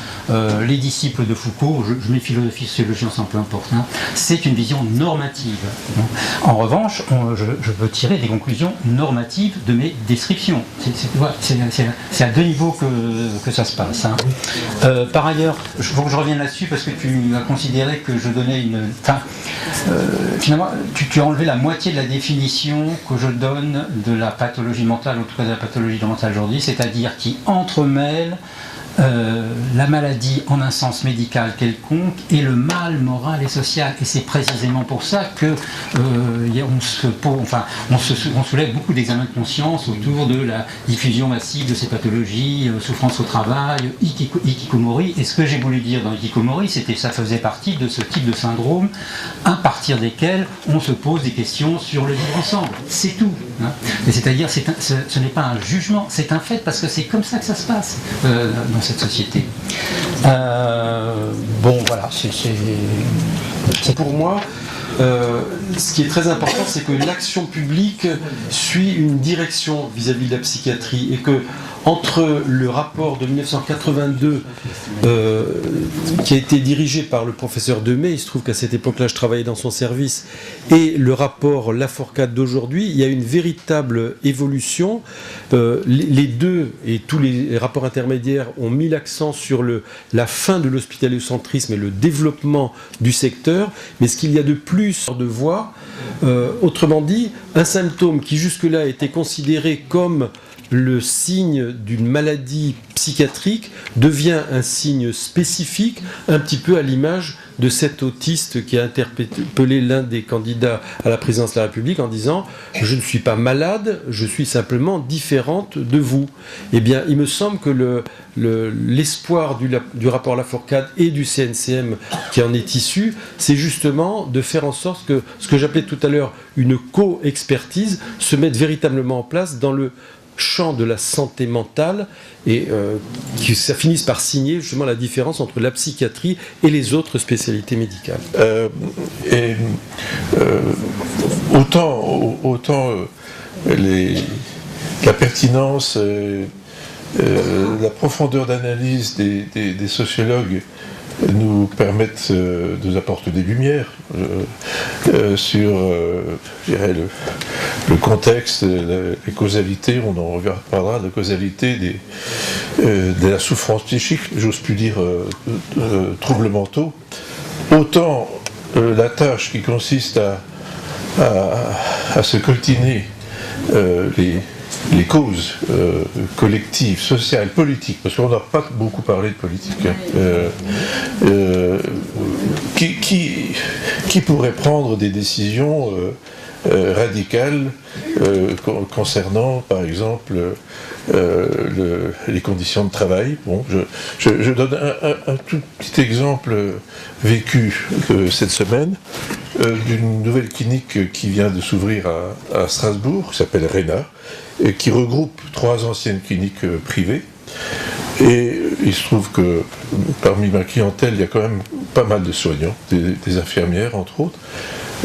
Speaker 4: les disciples de Foucault, je mets philosophie, sociologie ensemble, peu importe. Hein, c'est une vision normative. En revanche, je peux tirer des conclusions normatives de mes descriptions. C'est à deux niveaux que ça se passe. Hein. Par ailleurs, il faut que je revienne là-dessus parce que tu as considéré que je donnais une. Finalement, tu as enlevé la moitié de la définition que je donne de la pathologie mentale, en tout cas de la pathologie mentale aujourd'hui, c'est-à-dire qui entremêle la maladie en un sens médical quelconque et le mal moral et social. Et c'est précisément pour ça que on soulève beaucoup d'examens de conscience autour de la diffusion massive de ces pathologies, souffrance au travail, hikikomori. Et ce que j'ai voulu dire dans hikikomori, c'était que ça faisait partie de ce type de syndrome à partir desquels on se pose des questions sur le vivre ensemble. C'est tout. Hein. C'est-à-dire, ce n'est pas un jugement, c'est un fait parce que c'est comme ça que ça se passe dans cette société. Bon, voilà, c'est
Speaker 6: pour moi. Ce qui est très important, c'est que l'action publique suit une direction vis-à-vis de la psychiatrie et que entre le rapport de 1982 qui a été dirigé par le professeur Demey, il se trouve qu'à cette époque-là je travaillais dans son service, et le rapport Lafourcade d'aujourd'hui, il y a une véritable évolution. Les deux et tous les rapports intermédiaires ont mis l'accent sur la fin de l'hospitaliocentrisme et le développement du secteur, mais ce qu'il y a de plus de voix, autrement dit, un symptôme qui jusque-là était considéré comme le signe d'une maladie psychiatrique devient un signe spécifique, un petit peu à l'image de cet autiste qui a interpellé l'un des candidats à la présidence de la République en disant « Je ne suis pas malade, je suis simplement différente de vous ». Eh bien, il me semble que l'espoir du rapport Lafourcade et du CNCM qui en est issu, c'est justement de faire en sorte que ce que j'appelais tout à l'heure une co-expertise se mette véritablement en place dans le champ de la santé mentale et que ça finisse par signer justement la différence entre la psychiatrie et les autres spécialités médicales.
Speaker 3: Autant la pertinence, la profondeur d'analyse des sociologues nous permettent de nous apporter des lumières sur je dirais le contexte, les causalités, on en reparlera, la causalité de la souffrance psychique, j'ose plus dire troubles mentaux, autant la tâche qui consiste à se coltiner les causes collectives, sociales, politiques, parce qu'on n'a pas beaucoup parlé de politique, qui pourrait prendre des décisions radicales concernant, par exemple, les conditions de travail. Bon, je donne un tout petit exemple vécu cette semaine d'une nouvelle clinique qui vient de s'ouvrir à Strasbourg, qui s'appelle RENA, et qui regroupe 3 anciennes cliniques privées. Et il se trouve que parmi ma clientèle, il y a quand même pas mal de soignants, des infirmières entre autres.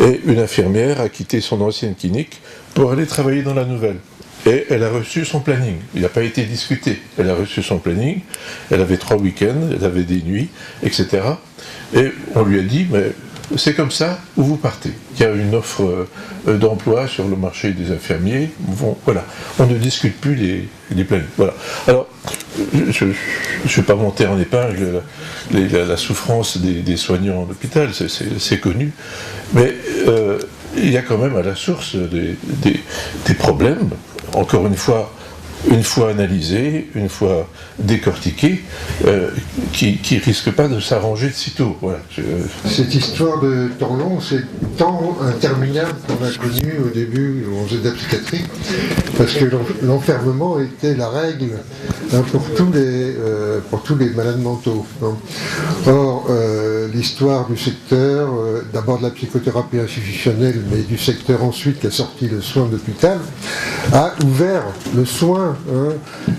Speaker 3: Et une infirmière a quitté son ancienne clinique pour aller travailler dans la nouvelle. Et elle a reçu son planning. Il n'a pas été discuté. Elle a reçu son planning. Elle avait 3 week-ends, elle avait des nuits, etc. Et on lui a dit, mais c'est comme ça, où vous partez. Il y a une offre d'emploi sur le marché des infirmiers. Bon, voilà. On ne discute plus les plannings. Voilà. Alors, je ne vais pas monter en épingle la souffrance des soignants en hôpital, c'est connu. Mais il y a quand même à la source des problèmes. Encore une fois analysés, une fois décortiqués, qui risquent pas de s'arranger de sitôt. Voilà.
Speaker 8: Cette histoire de temps long, c'est tant interminable qu'on a connu au début, on faisait de la psychiatrie, parce que l'enfermement était la règle pour tous les malades mentaux. Or, l'histoire du secteur, d'abord de la psychothérapie institutionnelle, mais du secteur ensuite qui a sorti le soin d'hôpital, a ouvert le soin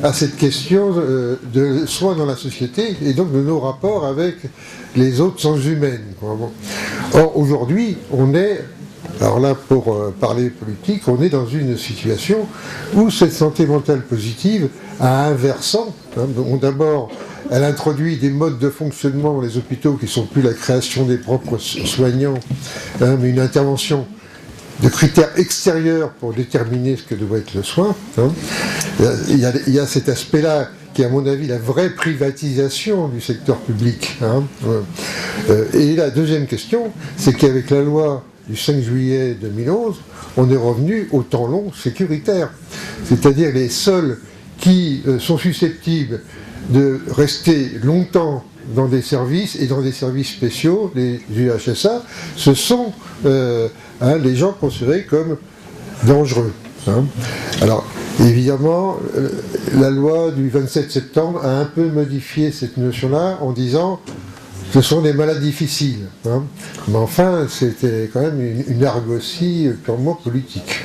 Speaker 8: à cette question de soins dans la société et donc de nos rapports avec les autres sens humaines. Or, aujourd'hui, on est, alors là, pour parler politique, on est dans une situation où cette santé mentale positive a un versant. D'abord, elle introduit des modes de fonctionnement dans les hôpitaux qui ne sont plus la création des propres soignants, mais une intervention de critères extérieurs pour déterminer ce que doit être le soin. Il y a cet aspect-là qui est à mon avis la vraie privatisation du secteur public. Et la deuxième question, c'est qu'avec la loi du 5 juillet 2011, on est revenu au temps long sécuritaire. C'est-à-dire les seuls qui sont susceptibles de rester longtemps dans des services et dans des services spéciaux, les UHSA, ce sont les gens considérés comme dangereux. Alors, évidemment, la loi du 27 septembre a un peu modifié cette notion-là en disant ce sont des malades difficiles. Mais enfin, c'était quand même une argossie purement politique.